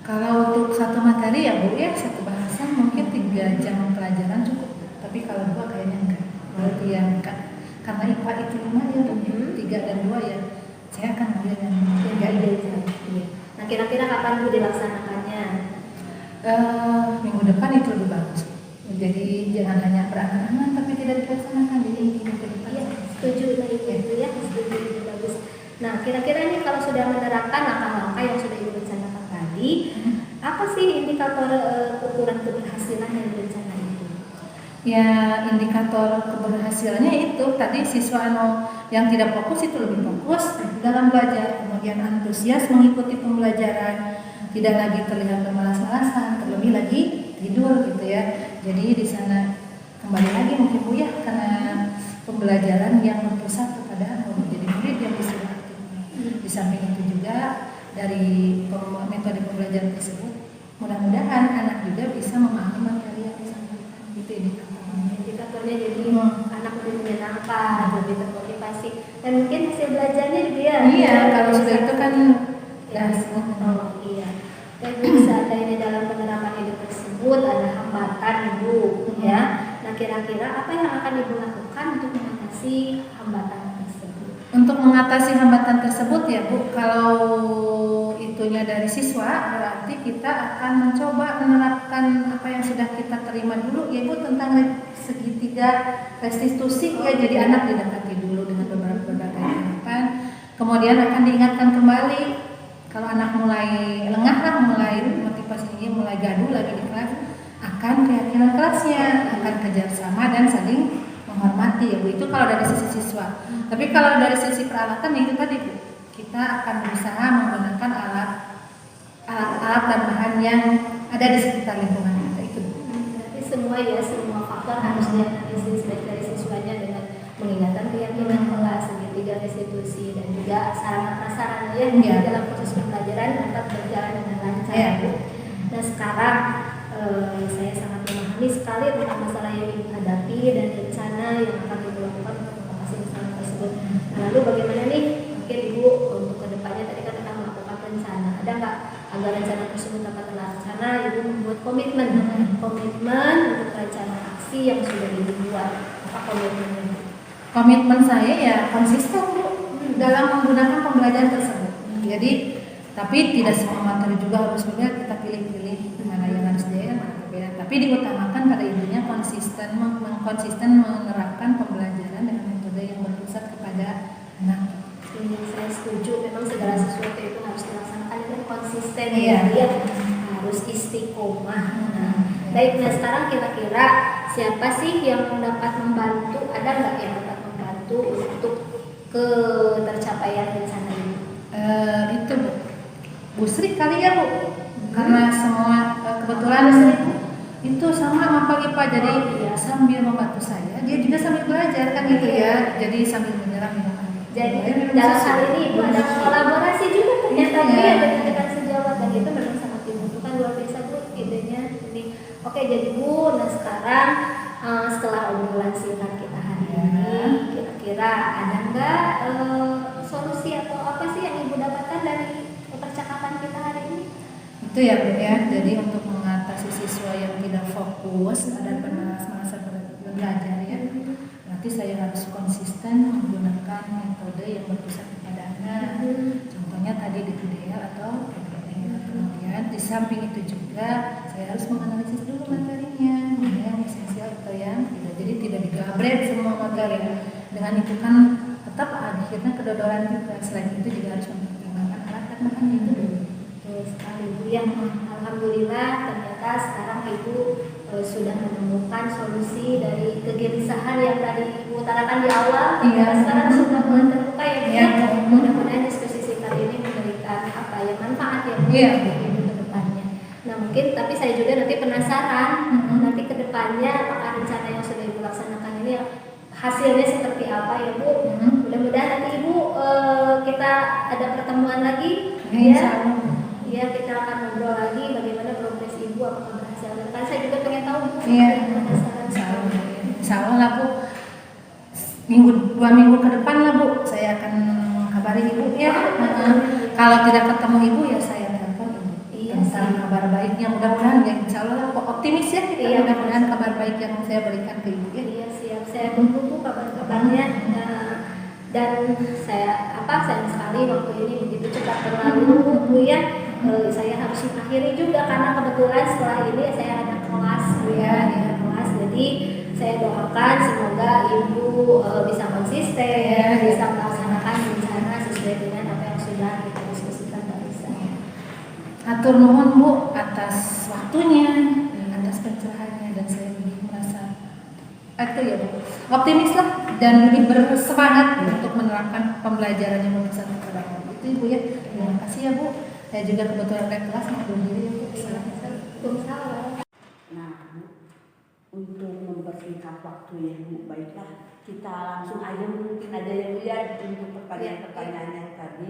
kalau untuk satu materi ya Bu ya, satu bahasan mungkin 3 jam pelajaran cukup, tapi kalau 2 kayaknya enggak. Berarti ya enggak, karena IPA itu 5 ya Bu, 3 dan 2 ya, saya akan ambil yang 3
ide. Nah kira-kira kapan Bu dilaksanakannya?
Minggu depan itu lebih bagus. Jadi jangan hanya berangan-angan tapi tidak dilaksanakan, jadi minggu depan.
Iya, setuju tadi Bu ya, setuju, itu bagus. Nah kira-kira ini kalau sudah menerapkan langkah-langkah yang sudah Ibu rencanakan tadi, indikator ukuran keberhasilan dari rencana itu?
Ya, indikator keberhasilannya itu tadi siswa yang tidak fokus itu lebih fokus dalam belajar, kemudian antusias mengikuti pembelajaran, tidak lagi terlihat bermalas-malasan, terlebih lagi tidur gitu ya. Jadi di sana kembali lagi mungkin Bu ya, karena pembelajaran yang berpusat kepada jadi murid yang bisa aktif. Di samping itu juga dari metode pembelajaran tersebut, mudah-mudahan anak juga bisa memahami materi yang disampaikan. Gitu
Indikatornya jadi anak lebih menyenangkan, lebih termotivasi, dan mungkin hasil belajarnya juga ya.
Iya, kalau sudah itu kan
ya. Iya. Dan seandainya dalam penerapan ide tersebut ada hambatan Ibu, ya. Nah, kira-kira apa yang akan Ibu lakukan untuk mengatasi hambatan tersebut?
Untuk mengatasi hambatan tersebut ya Bu, kalau itunya dari siswa, berarti kita akan mencoba menerapkan apa yang sudah kita terima dulu ya Bu, tentang segitiga restitusi ya. Jadi anak didekati dulu dengan berbagai tahapan, kemudian akan diingatkan kembali. Kalau anak mulai lengah lah, mulai motivasinya mulai gaduh lagi di kelas, akan keyakinan kelasnya, akan kerjasama dan saling menghormati ya Bu. Itu kalau dari sisi siswa. Tapi kalau dari sisi peralatan itu tadi Bu, kita akan berusaha menggunakan alat dan bahan yang ada di sekitar lingkungan kita itu.
Berarti semua faktor harus dianalisis baik dari siswanya dengan mengingatkan keyakinan kelas, segitiga restitusi, dan juga sarana-prasarana yang dalam proses pembelajaran dapat berjalan dengan lancar.
Ya.
Nah sekarang saya sangat memahami sekali tentang masalah yang Ibu hadapi dan rencana yang akan Ibu lakukan untuk mengatasi masalah tersebut. Nah, lalu bagaimana nih mungkin Ibu untuk kedepannya, tadi kan akan melakukan rencana, ada nggak agar rencana tersebut dapat terlaksana Ibu membuat komitmen untuk rencana aksi yang sudah dibuat? Apa komitmennya?
Komitmen saya ya konsisten Bu dalam menggunakan pembelajaran tersebut. Jadi tapi tidak semua materi juga harus benar, kita pilih-pilih mana yang harus dia, mana berbeda. Tapi diutamakan pada intinya konsisten menerapkan pembelajaran dengan metode yang berpusat kepada anak.
Ini saya setuju, memang segala sesuatu itu harus dilaksanakan dengan konsisten,
Iya.
ya, harus istiqomah. Baik, nah sekarang kira-kira siapa sih yang dapat membantu? Ada nggak yang dapat membantu untuk tercapaian rencana ini?
Itu Bu Sri kali ya Bu, karena semua kebetulan itu sama Pak Ipa, jadi sambil membantu saya, dia juga sambil belajar kan gitu ya, jadi sambil menyerap minuman.
Jadi dalam hal ini Ibu ada kolaborasi juga ternyata ya dengan sejawat, dan itu memang sangat dibutuhkan, luar biasa Bu idenya ini. Oke, jadi Bu, nah sekarang setelah obrolan singkat kita hari ini, kira-kira ada nggak solusi atau apa sih yang Ibu dapatkan dari percakapan kita hari ini?
Itu ya Bu ya, jadi untuk mengatasi siswa yang tidak fokus dan bermalas-malasan belajar ya, berarti saya harus konsisten menggunakan metode yang berpusat kepada anak. Contohnya tadi di PDL atau PPL. Kemudian di samping itu juga saya harus menganalisis dulu materinya, mana yang esensial atau yang tidak. Jadi tidak digabret semua materi. Dengan itu kan tetap akhirnya kedodoran juga. Selain itu juga harus mempertimbangkan alat dan bahan itu dulu.
Betul sekali Bu ya. Alhamdulillah ternyata sekarang Ibu sudah menemukan solusi dari kegelisahan yang tadi Ibu utarakan di awal. Sekarang sudah mulai terbuka ya Bu.
Iya.
Mudah-mudahan diskusi kali ini memberikan apa ya manfaat ya Bu untuk Ibu ke depannya. Nah mungkin tapi saya juga nanti penasaran nanti ke depannya apakah rencana yang sudah Ibu laksanakan ini hasilnya seperti apa ya Bu. Mudah-mudahan nanti Ibu kita ada pertemuan lagi ya. Ya, kita akan ngobrol lagi bagaimana progres Ibu, apakah berhasil. Dan saya juga pengen tahu Bu, penasaran sekali.
Insya Allah lah Bu, 2 minggu ke depan lah Bu, saya akan mengkabari Ibu ya. Kalau tidak ketemu Ibu ya saya telepon Ibu. Tentang kabar baiknya, mudah-mudahan ya Insya Allah lah, optimis ya kita, mudah-mudahan kabar baik yang saya berikan ke Ibu ya.
Iya siap, saya tunggu Bu kabar-kabarnya. Dan saya sayang sekali waktu ini begitu cepat berlalu Bu ya. Saya harus mengakhiri juga karena kebetulan setelah ini saya ada kelas Bu ya, kelas. Jadi saya doakan semoga Ibu bisa konsisten, bisa melaksanakan rencana sesuai dengan apa yang sudah kita diskusikan barusan.
Atur nuhun Bu atas atas waktunya, atas pencerahannya, dan saya lebih merasa itu ya Bu, optimis lah dan lebih bersemangat untuk menerapkan pembelajaran yang berkesan kepada kami. Itu Ibu ya. Terima kasih ya Bu. Saya juga kebetulan naik kelas mau diri ya Bu. Assalamualaikum.
Nah, Bu, untuk mempersingkat waktu ya Bu, baiklah kita langsung aja mungkin aja ya Bu ya untuk pertanyaan-pertanyaan yang tadi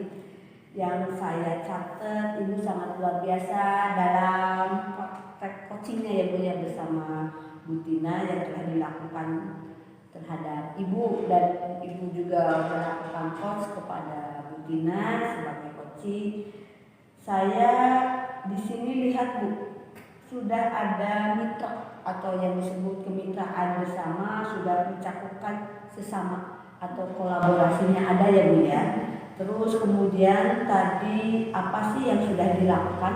yang saya catat. Ibu sangat luar biasa dalam praktek coachingnya ya Bu ya bersama Bu Tina yang telah dilakukan terhadap Ibu, dan Ibu juga melakukan coach kepada Bu Tina sebagai coaching. Saya di sini lihat Bu, sudah ada mitra atau yang disebut kemitraan bersama, sudah mencakupkan sesama atau kolaborasinya ada ya Bu ya. Terus kemudian tadi apa sih yang sudah dilakukan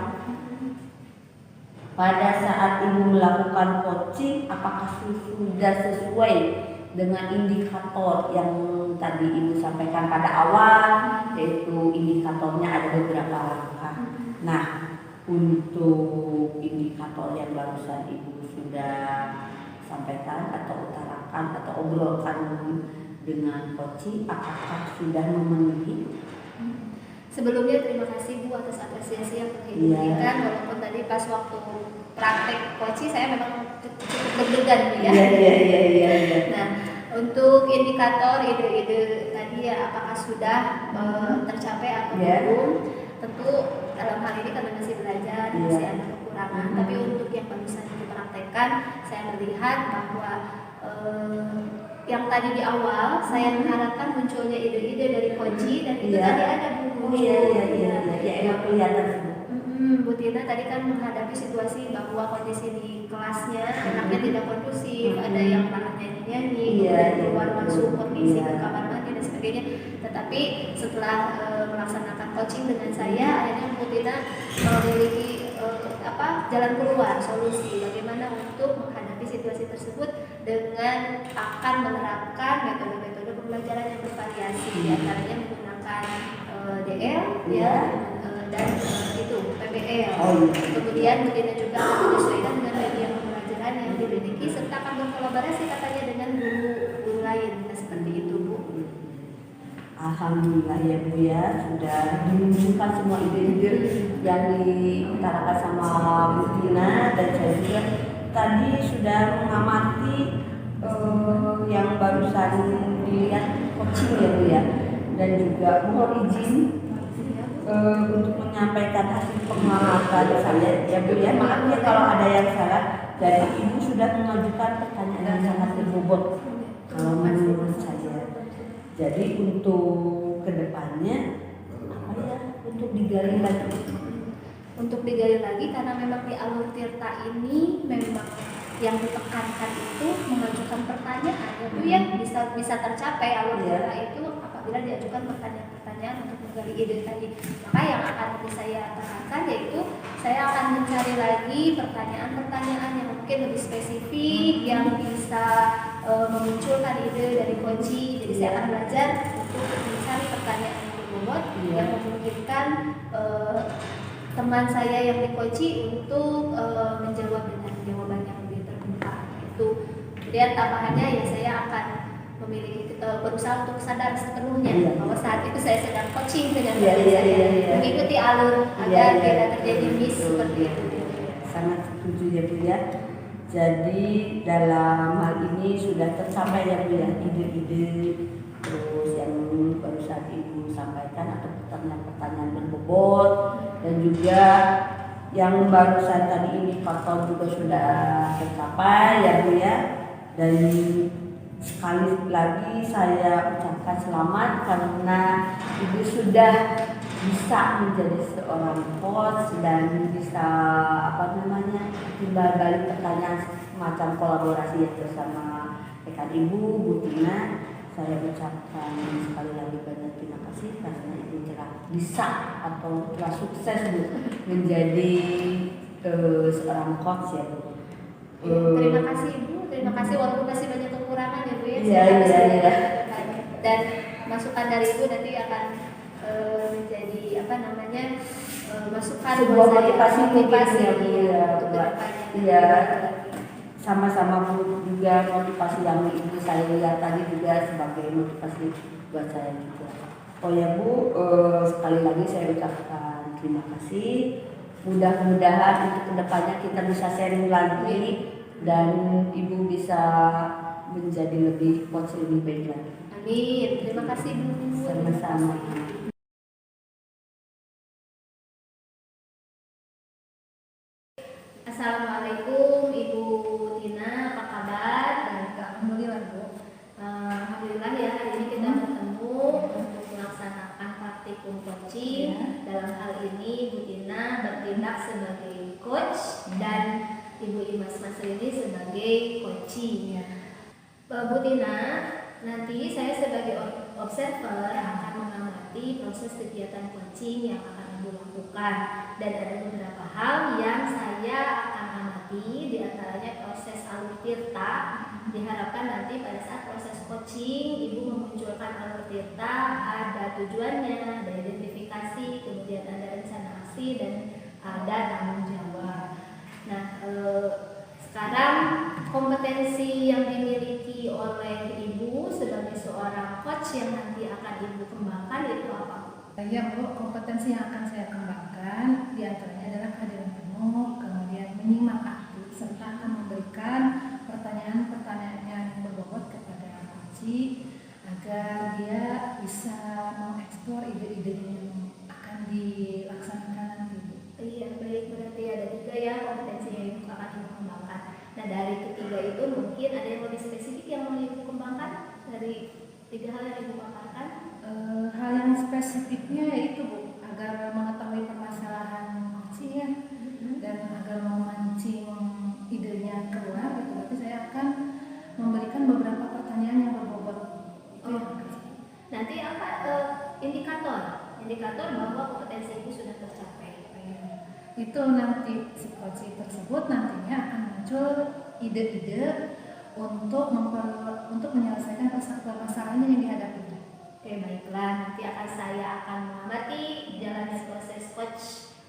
pada saat Ibu melakukan coaching? Apakah sudah sesuai dengan indikator yang tadi Ibu sampaikan pada awal, yaitu indikatornya ada beberapa langkah. Nah, untuk indikator yang barusan Ibu sudah sampaikan atau utarakan atau obrolkan dengan coaching, apakah sudah memenuhi?
Sebelumnya terima kasih Bu atas apresiasi yang Ibu berikan, walaupun tadi pas waktu praktek coaching saya memang cukup deg-degan Bu ya.
Iya.
Nah, untuk indikator ide-ide tadi ya apakah sudah tercapai atau belum? Tentu dalam hal ini karena masih belajar, masih ada kekurangan. Tapi untuk yang barusan dipraktekkan, saya melihat bahwa yang tadi di awal saya mengharapkan munculnya ide-ide dari coaching, dan itu tadi ada Bu.
Emang kelihatan.
Bu Tina tadi kan menghadapi situasi bahwa kondisi di kelasnya anaknya tidak kondusif, ada yang malah nyanyi-nyanyi, keluar masuk permisi ke kamar mandi dan sebagainya. Tetapi setelah melaksanakan coaching dengan saya, akhirnya Bu Tina memiliki jalan keluar, solusi bagaimana untuk menghadapi situasi tersebut dengan akan menerapkan metode-metode pembelajaran yang bervariasi, antaranya menggunakan DL dan itu PBL. Kemudian mungkin juga akan menyesuaikan dengan media pembelajaran yang dimiliki serta akan berkolaborasi katanya dengan guru lain. Nah, seperti itu Bu.
Alhamdulillah ya Bu ya, sudah dimunculkan semua ide-ide yang diutarakan sama Bu Tina, dan saya juga tadi sudah mengamati yang barusan dilihat coaching ya Bu ya, dan juga mohon izin untuk menyampaikan hasil pengamatan saya ya Bu ya. Maaf ya kalau ada yang salah. Jadi Ibu sudah mengajukan pertanyaan yang sangat berbobot kalau menurut saya. Jadi untuk kedepannya apa ya, untuk digali lagi?
Untuk digali lagi karena memang di alur tirta ini memang yang ditekankan itu mengajukan pertanyaan itu yang bisa tercapai alur tirta itu apabila diajukan pertanyaan-pertanyaan untuk menggali ide tadi. Maka yang akan saya tekankan yaitu saya akan mencari lagi pertanyaan-pertanyaan yang mungkin lebih spesifik yang bisa memunculkan ide dari coaching. Jadi saya akan belajar untuk mencari pertanyaan yang berbobot yang memungkinkan teman saya yang di coaching untuk menjawab dengan jawaban yang lebih terbuka. Itu. Kemudian tambahannya ya saya akan memiliki berusaha untuk sadar sepenuhnya bahwa saat itu saya sedang coaching dengan saya mengikuti alur agar tidak terjadi miss seperti itu.
Sangat setuju ya Bu ya. Jadi dalam hal ini sudah tercapai ya Bu ya, ide-ide terus yang barusan Ibu sampaikan atau pertanyaan-pertanyaan berbobot, dan juga yang barusan tadi indikator juga sudah tercapai ya Bu ya. Dan sekali lagi saya ucapkan selamat karena Ibu sudah bisa menjadi seorang coach dan bisa timbal balik pertanyaan semacam kolaborasi yang bersama rekan Ibu, Bu Tina. Saya ucapkan sekali lagi banyak terima kasih karena Ibu telah bisa atau telah sukses Bu menjadi seorang coach ya Bu.
Terima kasih Ibu, terima kasih walaupun masih banyak kekurangan ya Bu ya.
Iya.
Dan masukan dari Ibu nanti akan menjadi masukan
sebuah
buat saya,
motivasi
motivasi
ya,
iya,
ya,
untuk
buat
kedepannya.
iya sama-sama Bu juga motivasi yang Ibu saya lihat tadi juga sebagai motivasi buat saya juga. Oh ya Bu, sekali lagi saya ucapkan terima kasih. Mudah-mudahan untuk kedepannya kita bisa sharing lagi dan Ibu bisa menjadi lebih coach lebih baik lagi.
Amin. Terima kasih Bu.
Sama-sama.
Assalamualaikum Ibu Tina, apa kabar?
Baik, alhamdulillah Bu.
Alhamdulillah ya, hari ini kita bertemu untuk melaksanakan praktikum coaching. Dalam hal ini Bu Tina bertindak sebagai coach dan Ibu Imas Masrini sebagai coaching. Bu Tina, nanti saya sebagai observer akan mengamati proses kegiatan coaching yang akan Ibu lakukan, dan ada beberapa hal yang saya akan amati, diantaranya proses alur tirta. Diharapkan nanti pada saat proses coaching Ibu memunculkan alur tirta, ada tujuannya, ada identifikasi, kemudian ada rencana aksi, dan ada tanggung jawab. Nah, sekarang kompetensi yang dimiliki oleh Ibu sebagai seorang coach yang nanti akan Ibu kembangkan itu apa?
Ya Bu, kompetensi yang akan saya kembangkan diantaranya adalah kehadiran penuh, kemudian menyimak aktif, serta akan memberikan pertanyaan-pertanyaan yang berbobot kepada coach agar dia bisa mengeksplor ide-ide yang akan dilaksanakan nanti Bu.
Iya, baik, berarti ada 3 ya kompetensi yang Ibu akan Ibu kembangkan. Nah, dari ketiga itu mungkin ada yang lebih spesifik yang mau Ibu kembangkan dari 3 hal yang Ibu paparkan?
Hal yang spesifiknya yaitu Bu, agar mengetahui permasalahan coaching ya, dan agar memancing idenya keluar gitu, berarti saya akan memberikan beberapa pertanyaan yang berbobot. Itu yang akan saya.
Nanti apa indikator bahwa kompetensi Ibu sudah tercapai?
Itu nanti si coaching tersebut nantinya akan muncul ide-ide untuk menyelesaikan permasalahan yang dihadapi.
Oke, baiklah, nanti saya akan mengamati jalannya proses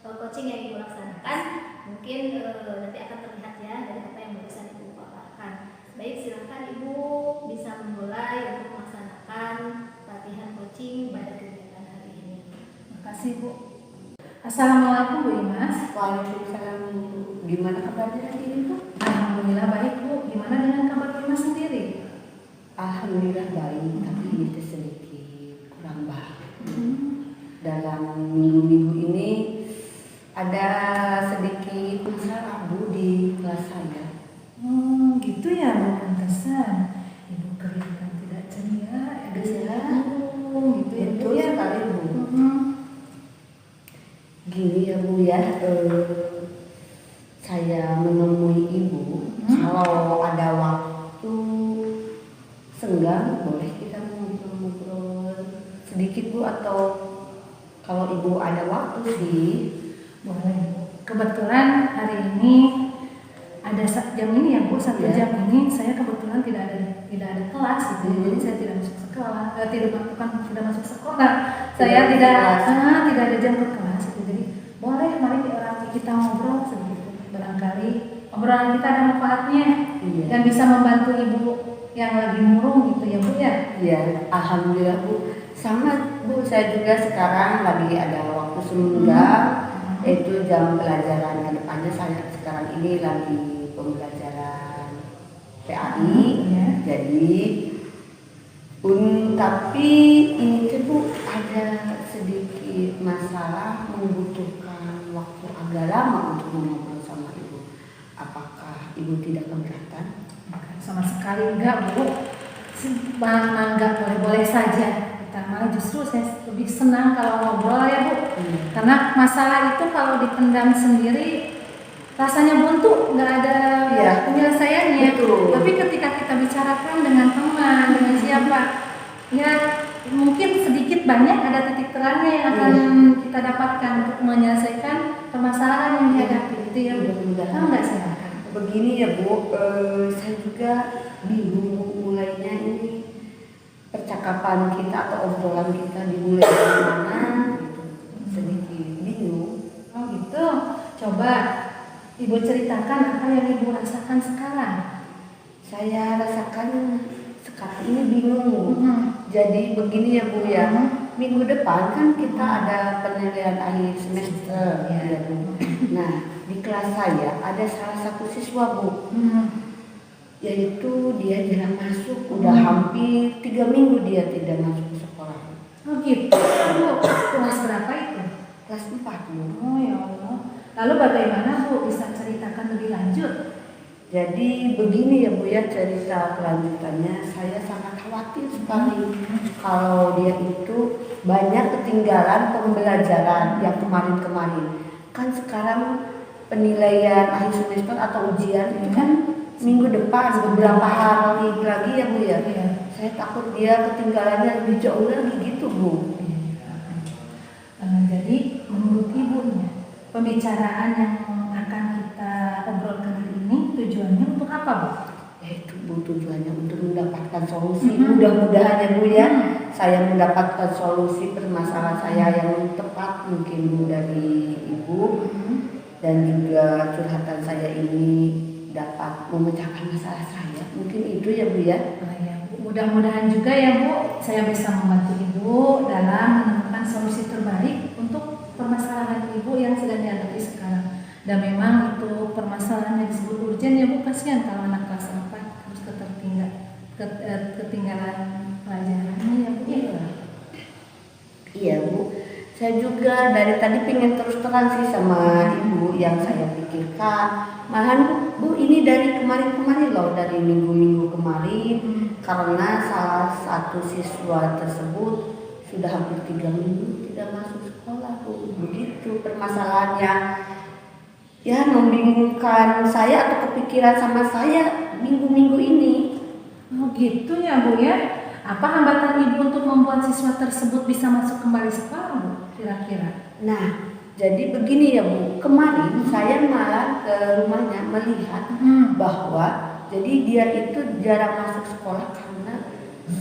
coaching yang Ibu laksanakan. Mungkin nanti akan terlihat ya dari apa yang barusan Ibu paparkan. Baik, silakan Ibu bisa memulai untuk melaksanakan latihan coaching pada kegiatan hari ini.
Terima kasih Bu. Assalamualaikum Bu Imas.
Waalaikumsalam. Gimana kabarnya hari ini Bu?
Alhamdulillah baik Bu. Gimana dengan kabar Bu Imas sendiri?
Alhamdulillah baik, tapi itu sedikit kurang baik. Dalam minggu-minggu ini ada sedikit masalah Bu di kelas saya.
Gitu ya Bu, pantesan Ibu kelihatan tidak ceria, agak sedih gitu ya Bu
Betul
ya.
sekali Bu. Gini ya Bu ya, saya menemui Ibu kalau ada waktu senggang boleh kita ngobrol-ngobrol sedikit Bu, atau kalau Ibu ada waktu sih
Boleh. Kebetulan hari ini ada jam ini ya Bu, 1
Ya.
jam ini saya kebetulan tidak ada kelas gitu. Jadi saya tidak masuk sekolah, tidak masuk sekolah. Saya tidak ada jam ke kelas gitu. Jadi boleh mari kita ngobrol sedikit. Barangkali obrolan kita ada manfaatnya dan bisa membantu Ibu yang lagi murung gitu ya Bu ya.
Iya, alhamdulillah Bu. Sama Bu, saya juga sekarang lagi ada waktu senggang. Itu jam pelajaran kedepannya saya sekarang ini lagi pembelajaran PAI. Jadi tapi ini tuh Bu ada sedikit masalah membutuhkan waktu agak lama untuk ngobrol sama Ibu. Apakah Ibu tidak keberatan?
Sama sekali enggak Bu. Enggak, boleh-boleh saja. Malah justru saya lebih senang kalau ngobrol ya Bu. Karena masalah itu kalau dipendam sendiri rasanya buntu, nggak ada penyelesaiannya.
Betul.
Tapi ketika kita bicarakan dengan teman, dengan siapa, ya mungkin sedikit banyak ada titik terangnya yang akan kita dapatkan untuk menyelesaikan permasalahan yang dihadapi. Itu ya Bu. Tahu nggak silakan.
Begini ya Bu, saya juga bingung mulainya ini. Percakapan kita atau obrolan kita dimulai dari mana gitu. Sedikit bingung.
coba Ibu ceritakan apa yang Ibu rasakan sekarang.
Saya rasakan sekarang ini bingung Bu.
Mm-mm.
Jadi begini ya Bu ya,
Mm-mm.
minggu depan kan kita ada penilaian akhir semester ya Bu. Nah di kelas saya ada salah satu siswa Bu, yaitu dia jarang masuk, udah hampir 3 minggu dia tidak masuk ke sekolah.
Oh gitu. Bu, kelas berapa itu?
Kelas 4 Bu.
Oh ya Allah. Lalu bagaimana Bu, bisa ceritakan lebih lanjut?
Jadi begini ya Bu ya, cerita kelanjutannya, saya sangat khawatir sekali kalau dia itu banyak ketinggalan pembelajaran yang kemarin-kemarin. Kan sekarang penilaian akhir semester atau ujian itu kan minggu depan, beberapa hari lagi ya Bu ya.
Iya.
Saya takut dia ketinggalannya lebih jauh lagi gitu Bu.
Jadi menurut Ibu nih, pembicaraan yang akan kita obrolkan hari ini tujuannya untuk apa Bu?
Itu Bu tujuannya untuk mendapatkan solusi. Mudah-mudahan ya Bu ya, saya mendapatkan solusi permasalahan saya yang tepat mungkin Bu dari Ibu, dan juga curhatan saya ini dapat memecahkan masalah saya. Mungkin itu ya Bu ya.
Mudah-mudahan juga ya Bu, saya bisa membantu Ibu dalam menemukan solusi terbaik untuk permasalahan Ibu yang sedang dihadapi sekarang. Dan memang itu permasalahan yang disebut urgent ya Bu, kasihan kalau anak kelas 4 harus ketinggalan pelajarannya ya Bu.
Iya Bu, saya juga dari tadi pengen terus terang sih sama Ibu yang saya pikirkan. Malahan Bu, ini dari kemarin-kemarin loh, dari minggu-minggu kemarin, karena salah satu siswa tersebut sudah hampir 3 minggu tidak masuk sekolah Bu. Begitu permasalahannya. Ya membingungkan saya atau kepikiran sama saya minggu-minggu ini.
Oh gitu ya Bu ya. Apa hambatan Ibu untuk membuat siswa tersebut bisa masuk kembali sekolah Bu kira-kira?
Nah, jadi begini ya Bu, kemarin saya malah ke rumahnya melihat bahwa jadi dia itu jarang masuk sekolah karena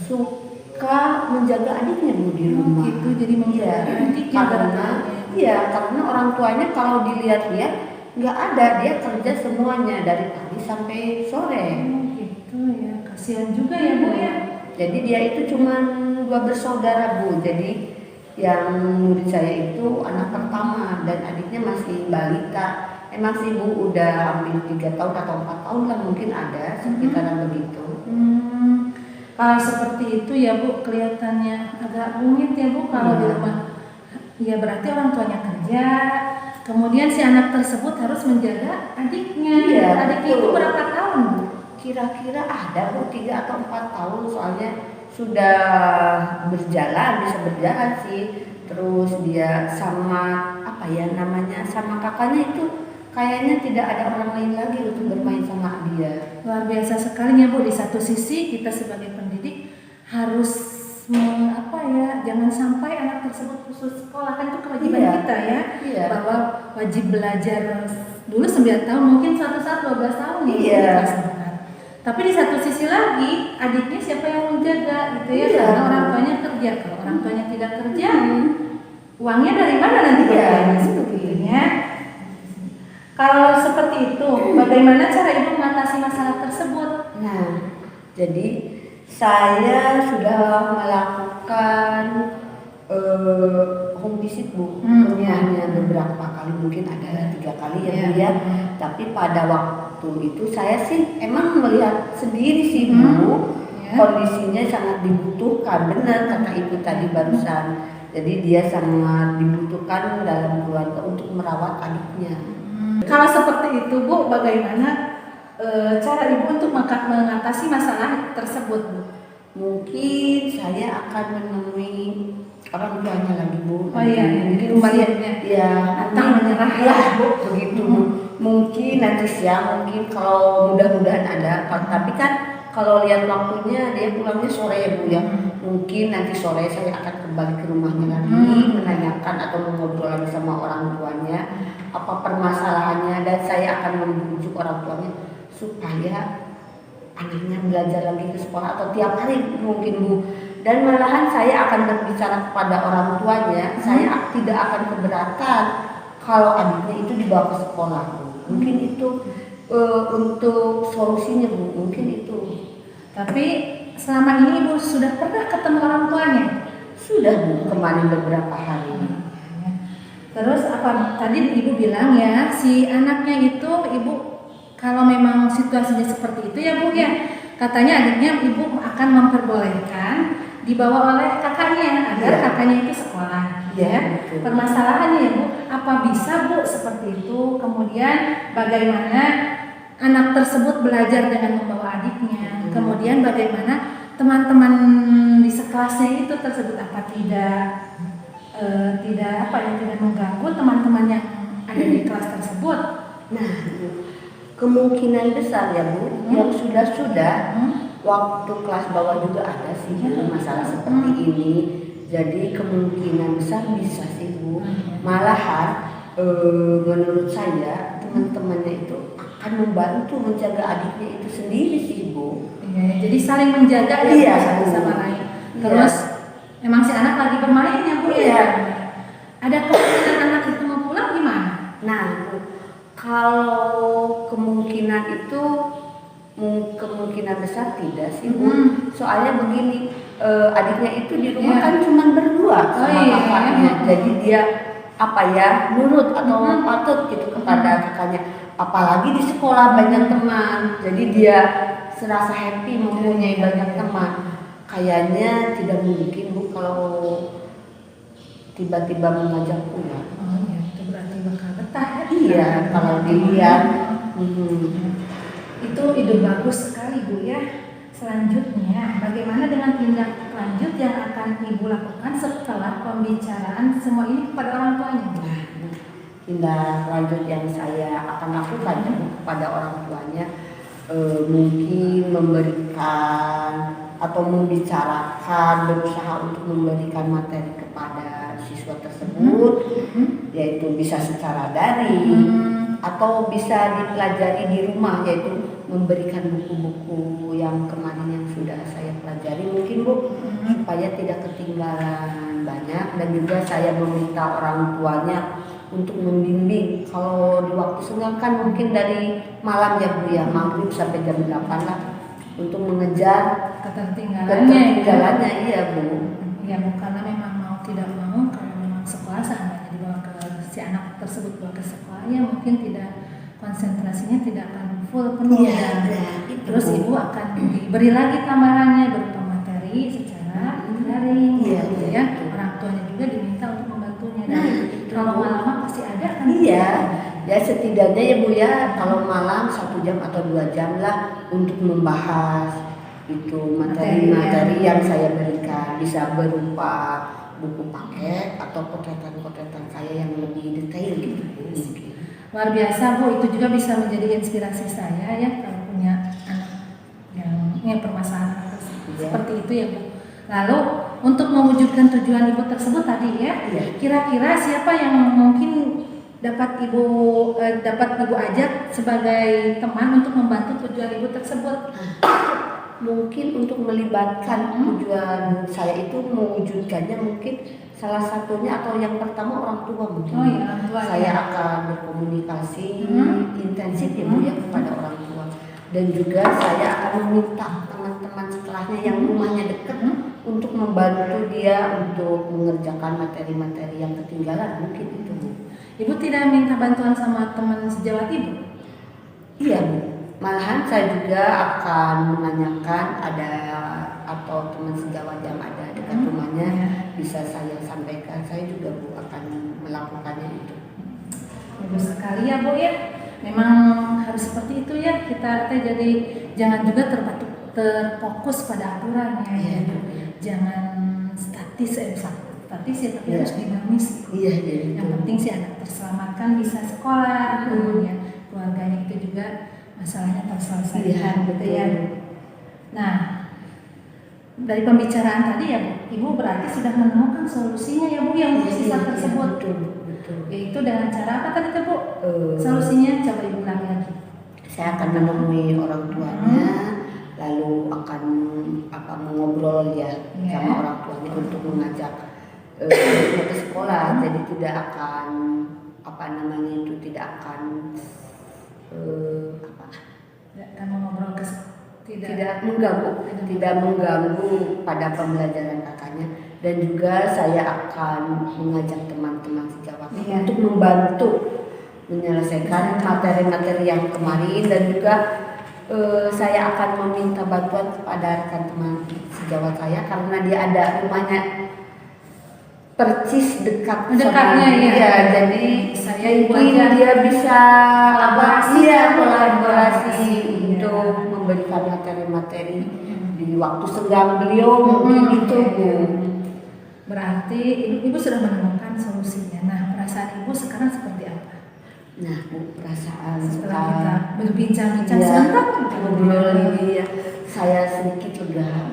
suka menjaga adiknya Bu di rumah.
Gitu, jadi menjaga adiknya
karena orang tuanya kalau dilihat-lihat nggak ada, dia kerja semuanya dari pagi sampai sore.
Oh gitu ya, kasihan juga ya Bu ya.
Jadi dia itu cuma 2 bersaudara Bu. Jadi yang murid saya itu anak pertama dan adiknya masih balita. Emang sih Bu udah hampir 3 tahun atau 4 tahun lah mungkin ada sekitaran begitu.
Kalau seperti itu ya Bu, kelihatannya agak rumit ya Bu kalau di rumah. Ya berarti orang tuanya kerja, kemudian si anak tersebut harus menjaga adiknya.
Iya,
adiknya itu berapa tahun Bu?
Kira-kira ada Bu 3 atau 4 tahun, soalnya sudah bisa berjalan sih. Terus dia sama sama kakaknya itu kayaknya tidak ada orang lain lagi untuk bermain sama dia.
Luar biasa sekali ya Bu. Di satu sisi kita sebagai pendidik harus jangan sampai anak tersebut putus sekolah, kan itu kewajiban kita ya.
Iya.
Bahwa wajib belajar dulu 9 tahun, mungkin suatu saat 12 tahun ya.
Iya.
Tapi di satu sisi lagi adiknya siapa yang menjaga gitu ya,
Iya.
karena orang tuanya kerja. Kalau orang tuanya tidak kerja, uangnya dari mana nanti sebetulnya? Kalau seperti itu, bagaimana cara Ibu mengatasi masalah tersebut?
Nah, jadi saya sudah melakukan home visit Bu, hanya beberapa kali, mungkin ada 3 kali ya Bu ya. Tapi pada waktu itu saya sih emang melihat sendiri sih Bu, kondisinya sangat dibutuhkan, benar kata Ibu tadi barusan. Jadi dia sangat dibutuhkan dalam keluarga untuk merawat adiknya.
Kalau seperti itu Bu, bagaimana cara Ibu untuk mengatasi masalah tersebut Bu?
Mungkin saya akan menemui orang tuanya lagi Bu.
Oh iya, di rumah lihatnya.
Iya,
Antang menyerah
ya Bu, begitu. Mungkin nanti siang, mungkin kalau mudah-mudahan ada. Tapi kan kalau lihat waktunya dia pulangnya sore ya Bu ya. Mungkin nanti sore saya akan kembali ke rumahnya lagi, menanyakan atau mengobrol lagi sama orang tuanya apa permasalahannya, dan saya akan membujuk orang tuanya supaya anaknya belajar lagi ke sekolah atau tiap hari mungkin Bu. Dan malahan saya akan berbicara kepada orang tuanya, saya tidak akan keberatan kalau adiknya itu dibawa ke sekolah Bu. Mungkin itu untuk solusinya Bu, mungkin itu.
Tapi selama ini Ibu sudah pernah ketemu orang tuanya?
Sudah Bu, kemarin beberapa hari.
Terus apa tadi Ibu bilang ya, si anaknya itu Ibu kalau memang situasinya seperti itu ya Bu ya, katanya adiknya Ibu akan memperbolehkan dibawa oleh kakaknya agar kakaknya itu sekolah. Ya, permasalahannya ya Bu, apa bisa Bu seperti itu? Kemudian bagaimana anak tersebut belajar dengan membawa adiknya? Kemudian bagaimana teman-teman di sekelasnya itu tersebut apa tidak tidak mengganggu teman-teman yang ada di kelas tersebut?
Nah, kemungkinan besar ya Bu, yang sudah waktu kelas bawah juga ada sih masalah seperti ini. Jadi kemungkinan besar bisa sih Bu. Malahan menurut saya teman-temannya itu akan membantu menjaga adiknya itu sendiri sih Bu.
Iya, jadi saling menjaga ya
Iya,
satu sama lain. Terus emang si anak lagi bermain ya Bu ya?
Iya.
Ada kemungkinan anak itu mau pulang gimana?
Nah Bu, kalau kemungkinan itu kemungkinan besar tidak sih Bu. Soalnya begini, adiknya itu di rumah kan cuma berdua sama kakaknya. Jadi dia nurut atau patut gitu kepada kakaknya. Apalagi di sekolah banyak teman. Jadi dia serasa happy mempunyai banyak teman. Kayaknya tidak mungkin Bu kalau tiba-tiba mengajak pulang.
Oh iya, itu berarti bakal betah ya?
Iya, kalau dilihat.
Itu ide bagus sekali Bu ya. Selanjutnya, bagaimana dengan tindak lanjut yang akan Ibu lakukan setelah pembicaraan semua ini kepada orang tuanya?
Nah, tindak lanjut yang saya akan lakukan kepada orang tuanya mungkin memberikan atau membicarakan, berusaha untuk memberikan materi kepada siswa tersebut, yaitu bisa secara daring atau bisa dipelajari di rumah, yaitu memberikan buku-buku yang kemarin yang sudah saya pelajari mungkin Bu, supaya tidak ketinggalan banyak. Dan juga saya meminta orang tuanya untuk membimbing kalau di waktu senggang kan mungkin dari malam ya Bu ya, maghrib sampai jam 8 lah, untuk mengejar ketertinggalannya. Iya Bu.
Ya Bu, karena memang mau tidak mau, kalau memang sekolah seandainya dibawa ke si anak tersebut bawa ke sekolah ya mungkin tidak, konsentrasinya tidak akan full penuh. Terus Ibu akan diberi lagi tambahannya berupa materi secara daring, ya. Orang tuanya juga diminta untuk membantunya. Dan kalau malam pasti ada kan?
Iya, ya setidaknya ya Bu ya, kalau malam 1 jam atau 2 jam lah untuk membahas itu materi-materi yang saya berikan, bisa berupa buku paket atau potretan-potretan saya yang lebih detail gitu Bu.
Luar biasa Bu, itu juga bisa menjadi inspirasi saya ya kalau punya anak yang punya permasalahan seperti itu ya Bu. Lalu untuk mewujudkan tujuan Ibu tersebut tadi ya, kira-kira siapa yang mungkin dapat Ibu ajak sebagai teman untuk membantu tujuan Ibu tersebut?
Mungkin untuk melibatkan tujuan saya itu mewujudkannya, mungkin salah satunya atau yang pertama orang tua mungkin.
Orang tua,
saya akan berkomunikasi intensif ya Bu ya kepada orang tua, dan juga saya akan meminta teman-teman setelahnya yang rumahnya dekat untuk membantu dia untuk mengerjakan materi-materi yang ketinggalan mungkin itu Bu.
Ibu tidak minta bantuan sama teman sejawat Ibu?
Iya Bu. Malahan saya juga akan menanyakan ada atau teman sejawat yang ada dekat rumahnya bisa saya sampaikan. Saya juga Bu akan melakukannya itu.
Bagus sekali ya Bu ya. Memang harus seperti itu ya, kita jadi jangan juga terfokus pada aturan ya. Jangan statis ya, tapi harus dinamis. Yang penting si anak terselamatkan, bisa sekolah, kemudian keluarganya itu juga masalahnya terselesaikan gitu ya. Nah, dari pembicaraan tadi ya Bu, Ibu berarti sudah menemukan solusinya ya Bu yang untuk siswa tersebut. Yaitu dengan cara apa tadi Bu? Solusinya coba Ibu ulangi lagi.
Saya akan menemui orang tuanya, lalu akan mengobrol sama orang tuanya untuk mengajak ke sekolah. Jadi tidak akan tidak akan
Dan ngobrol
tidak mengganggu pada pembelajaran kakaknya, dan juga saya akan mengajak teman-teman sejawat untuk membantu menyelesaikan materi-materi yang kemarin, dan juga saya akan meminta bantuan kepada rekan teman sejawat saya karena dia ada rumahnya percis dekatnya
ya.
Jadi
saya
mungkin dia bisa kolaborasi untuk
iya.
memberikan materi-materi di waktu senggang beliau mungkin itu Bu.
Berarti ibu sudah menemukan solusinya. Nah, perasaan ibu sekarang seperti apa?
Nah Bu, perasaan
Setelah kita berbincang-bincang sebentar
ngobrol ini ya, saya sedikit lega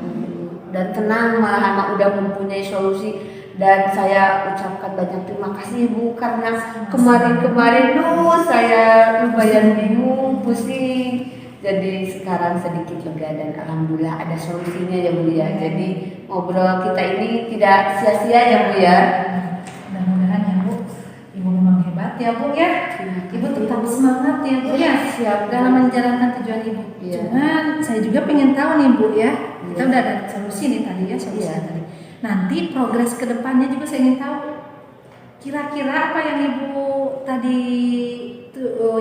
dan tenang, malah udah mempunyai solusi. Dan saya ucapkan banyak terima kasih Bu, karena kemarin-kemarin saya lumayan bingung, pusing. Jadi sekarang sedikit lega dan alhamdulillah ada solusinya ya Bu ya. Jadi ngobrol kita ini tidak sia-sia ya Bu ya.
Mudah-mudahan ya Bu, ibu memang hebat ya Bu ya. Ibu tetap semangat ya Bu ya, siap dalam menjalankan tujuan ibu. Cuman saya juga pengen tahu nih Bu ya, kita udah ada solusi nih tadi ya, solusi tadi. Nanti progres ke depannya juga saya ingin tahu. Kira-kira apa yang ibu tadi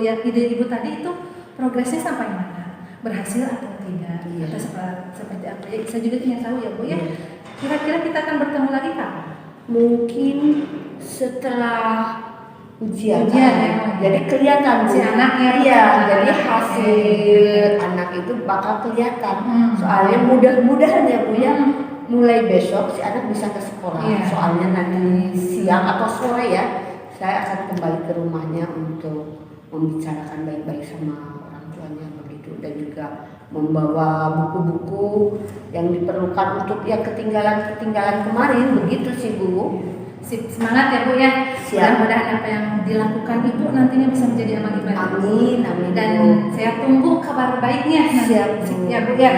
yang ide ibu tadi itu progresnya sampai mana? Berhasil atau tidak? Atau seperti apa? Ya, saya juga ingin tahu ya Bu ya. Kira-kira kita akan bertemu lagi kapan?
Mungkin setelah ujian
ya.
Jadi kelihatan
si anaknya.
Iya, jadi hasil anak itu bakal kelihatan. Soalnya mudah-mudahan ya Bu ya. Mulai besok si anak bisa ke sekolah. Soalnya nanti siang atau sore ya, saya akan kembali ke rumahnya untuk membicarakan baik-baik sama orang tuanya begitu, dan juga membawa buku-buku yang diperlukan untuk yang ketinggalan kemarin begitu sih Bu.
Sip, semangat ya Bu ya. Mudah-mudahan apa yang dilakukan ibu nantinya bisa menjadi amal ibadah.
Amin.
Dan saya tunggu kabar baiknya.
Siap
ya Bu ya.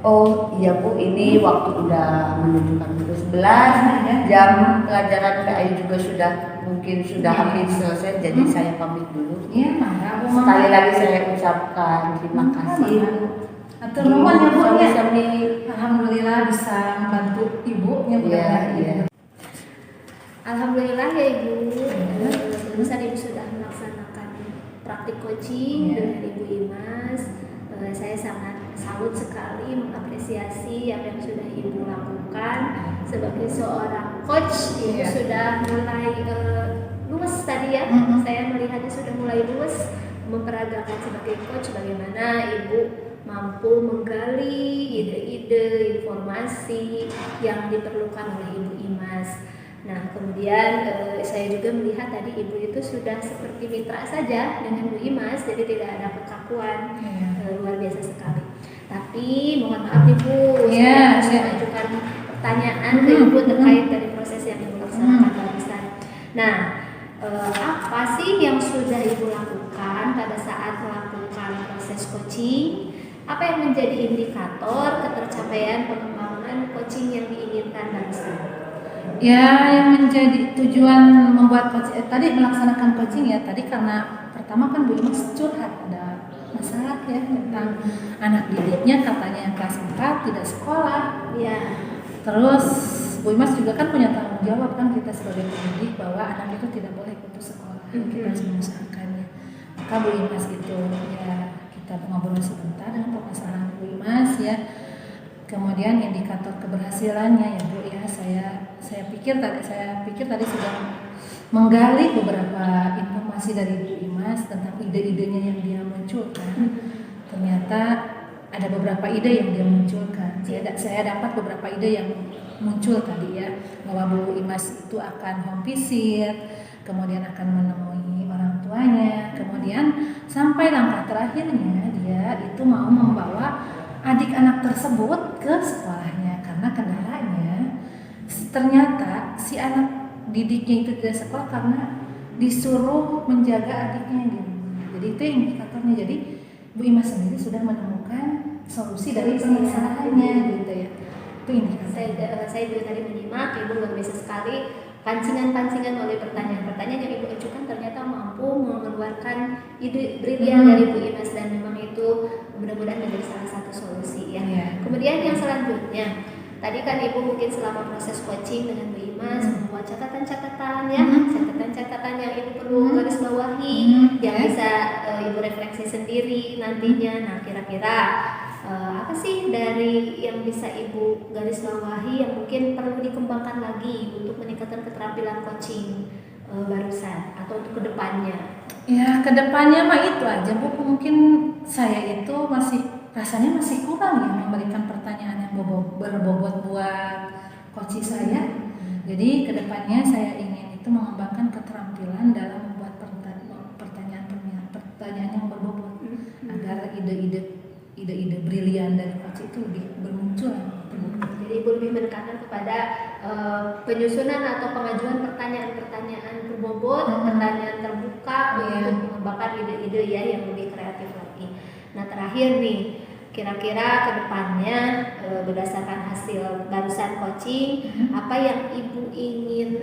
Oh iya Bu, ini waktu udah menunjukkan pukul 11, jam pelajaran PAI juga sudah hampir selesai, jadi saya pamit dulu.
Iya, mangga Bu.
Sekali lagi saya ucapkan terima kasih Bu.
Atur nuhun ya Bu ya.
Sami.
Alhamdulillah bisa membantu ibu ya Bu.
Iya.
Alhamdulillah ya Ibu. Barusan Ibu sudah melaksanakan praktik coaching dengan Ibu Imas. Saya sangat salut sekali mengapresiasi apa yang sudah Ibu lakukan sebagai seorang coach. Ibu sudah mulai luas tadi ya. Saya melihatnya sudah mulai luas memperagakan sebagai coach, bagaimana Ibu mampu menggali ide-ide informasi yang diperlukan oleh Ibu Imas. Nah, kemudian saya juga melihat tadi Ibu itu sudah seperti mitra saja dengan Bu Imas, jadi tidak ada kekakuan. Luar biasa sekali. Tapi mohon maaf Ibu, saya harus mengajukan pertanyaan ke Ibu terkait dari proses yang Ibu laksanakan barusan. Nah, apa sih yang sudah Ibu lakukan pada saat melakukan proses coaching? Apa yang menjadi indikator ketercapaian pengembangan coaching yang diinginkan barusan?
Ya, yang menjadi tujuan membuat coaching tadi melaksanakan coaching ya tadi karena pertama kan Bu Imas curhat ada masalah ya tentang anak didiknya, katanya yang kelas 4 tidak sekolah.
Ya.
Terus Bu Imas juga kan punya tanggung jawab kan kita sebagai pendidik bahwa anak itu tidak boleh putus sekolah. Kita harus mengusahakannya. Maka Bu Imas itu ya kita ngobrol sebentar dengan permasalahan Bu Imas ya. Kemudian indikator keberhasilannya ya Bu ya, saya pikir tadi sudah menggali beberapa informasi dari Bu Imas tentang ide-idenya yang dia munculkan. Ternyata ada beberapa ide yang dia munculkan. Saya dapat beberapa ide yang muncul tadi ya, bahwa Bu Imas itu akan home visit, kemudian akan menemui orang tuanya, kemudian sampai langkah terakhirnya dia itu mau membawa adik anak tersebut ke sekolahnya karena kendalanya ternyata si anak didiknya itu tidak sekolah karena disuruh menjaga adiknya di rumah. Jadi itu indikatornya. Jadi Bu Imas sendiri sudah menemukan solusi dari permasalahannya gitu ya. Itu indikator.
Saya juga tadi menyimak Ibu luar biasa sekali, pancingan-pancingan oleh pertanyaan-pertanyaan yang Ibu ajukan ternyata mampu mengeluarkan ide brilian dari Bu Imas dan memang itu mudah-mudahan menjadi salah satu solusi ya. Kemudian yang selanjutnya, tadi kan Ibu mungkin selama proses coaching dengan Bu Imas membuat catatan-catatan ya, catatan-catatan yang Ibu perlu garis bawahi, yang bisa Ibu refleksi sendiri nantinya. Nah, kira-kira apa sih dari yang bisa Ibu garis bawahi yang mungkin perlu dikembangkan lagi untuk meningkatkan keterampilan coaching barusan atau untuk kedepannya?
Ya, kedepannya mah itu aja Bu. Mungkin saya itu rasanya masih kurang ya memberikan pertanyaan yang berbobot buat coach saya. Jadi kedepannya saya ingin itu mengembangkan keterampilan dalam membuat pertanyaan yang berbobot agar ide-ide brilian dari coach itu lebih bermunculan.
Jadi Ibu lebih menekankan kepada penyusunan atau pengajuan pertanyaan-pertanyaan berbobot, pertanyaan terbuka untuk mengembangkan ide-ide ya yang lebih kreatif lagi. Nah, terakhir nih, kira-kira ke depannya berdasarkan hasil barusan coaching, apa yang Ibu ingin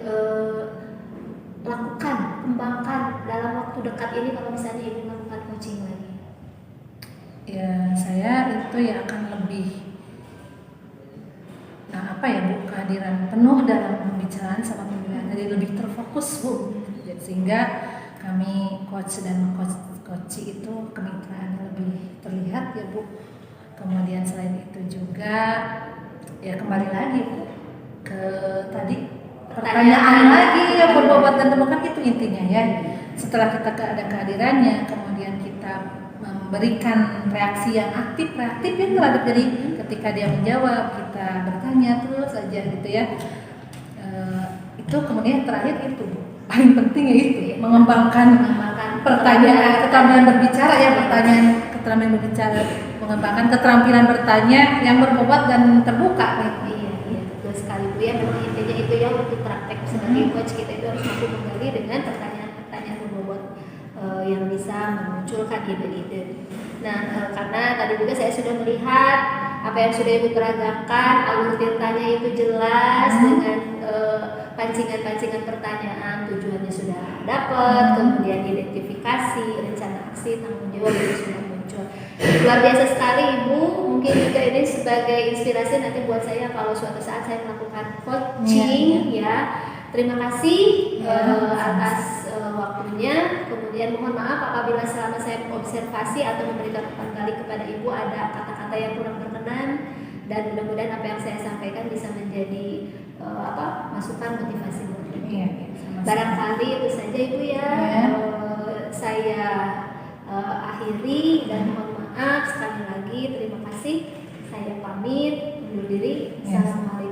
lakukan, kembangkan dalam waktu dekat ini kalau misalnya Ibu melakukan coaching lagi?
Ya, saya itu ya akan lebih kehadiran penuh dalam pembicaraan sama pembicaraan, jadi lebih terfokus Bu, sehingga kami coach dan coach itu kemitraannya lebih terlihat ya Bu. Kemudian selain itu juga ya kembali lagi Bu ke tadi pertanyaan lagi ya berbobot dan temukan, itu intinya ya. Setelah kita ada kehadirannya, kemudian kita memberikan reaksi yang reaktif yang terhadap, jadi ketika dia menjawab kita bertanya terus saja gitu ya. Itu kemudian terakhir itu paling penting ya itu mengembangkan pertanyaan, keterampilan berbicara ya, keterampilan berbicara, mengembangkan keterampilan bertanya yang berbobot dan terbuka.
Iya betul sekali Bu ya, memang intinya itu ya, untuk praktek sebagai coach kita itu harus mampu menggali dengan pertanyaan-pertanyaan berbobot yang bisa memunculkan ide-ide. Nah, karena tadi juga saya sudah melihat apa yang sudah Ibu peragakan, alur ceritanya itu jelas dengan pancingan-pancingan pertanyaan, tujuannya sudah dapat, kemudian identifikasi, rencana aksi, tanggung jawab itu sudah muncul. Luar biasa sekali Ibu, mungkin juga ini sebagai inspirasi nanti buat saya kalau suatu saat saya melakukan coaching ya. Terima kasih atas waktunya. Kemudian mohon maaf apabila selama saya observasi atau memberikan umpan balik kepada Ibu ada kata-kata yang kurang berkenan, dan mudah-mudahan apa yang saya sampaikan bisa menjadi masukan motivasi buat Ibu. Barangkali itu saja Ibu ya. Saya akhiri dan mohon maaf sekali lagi. Terima kasih. Saya pamit undur diri. Assalamualaikum.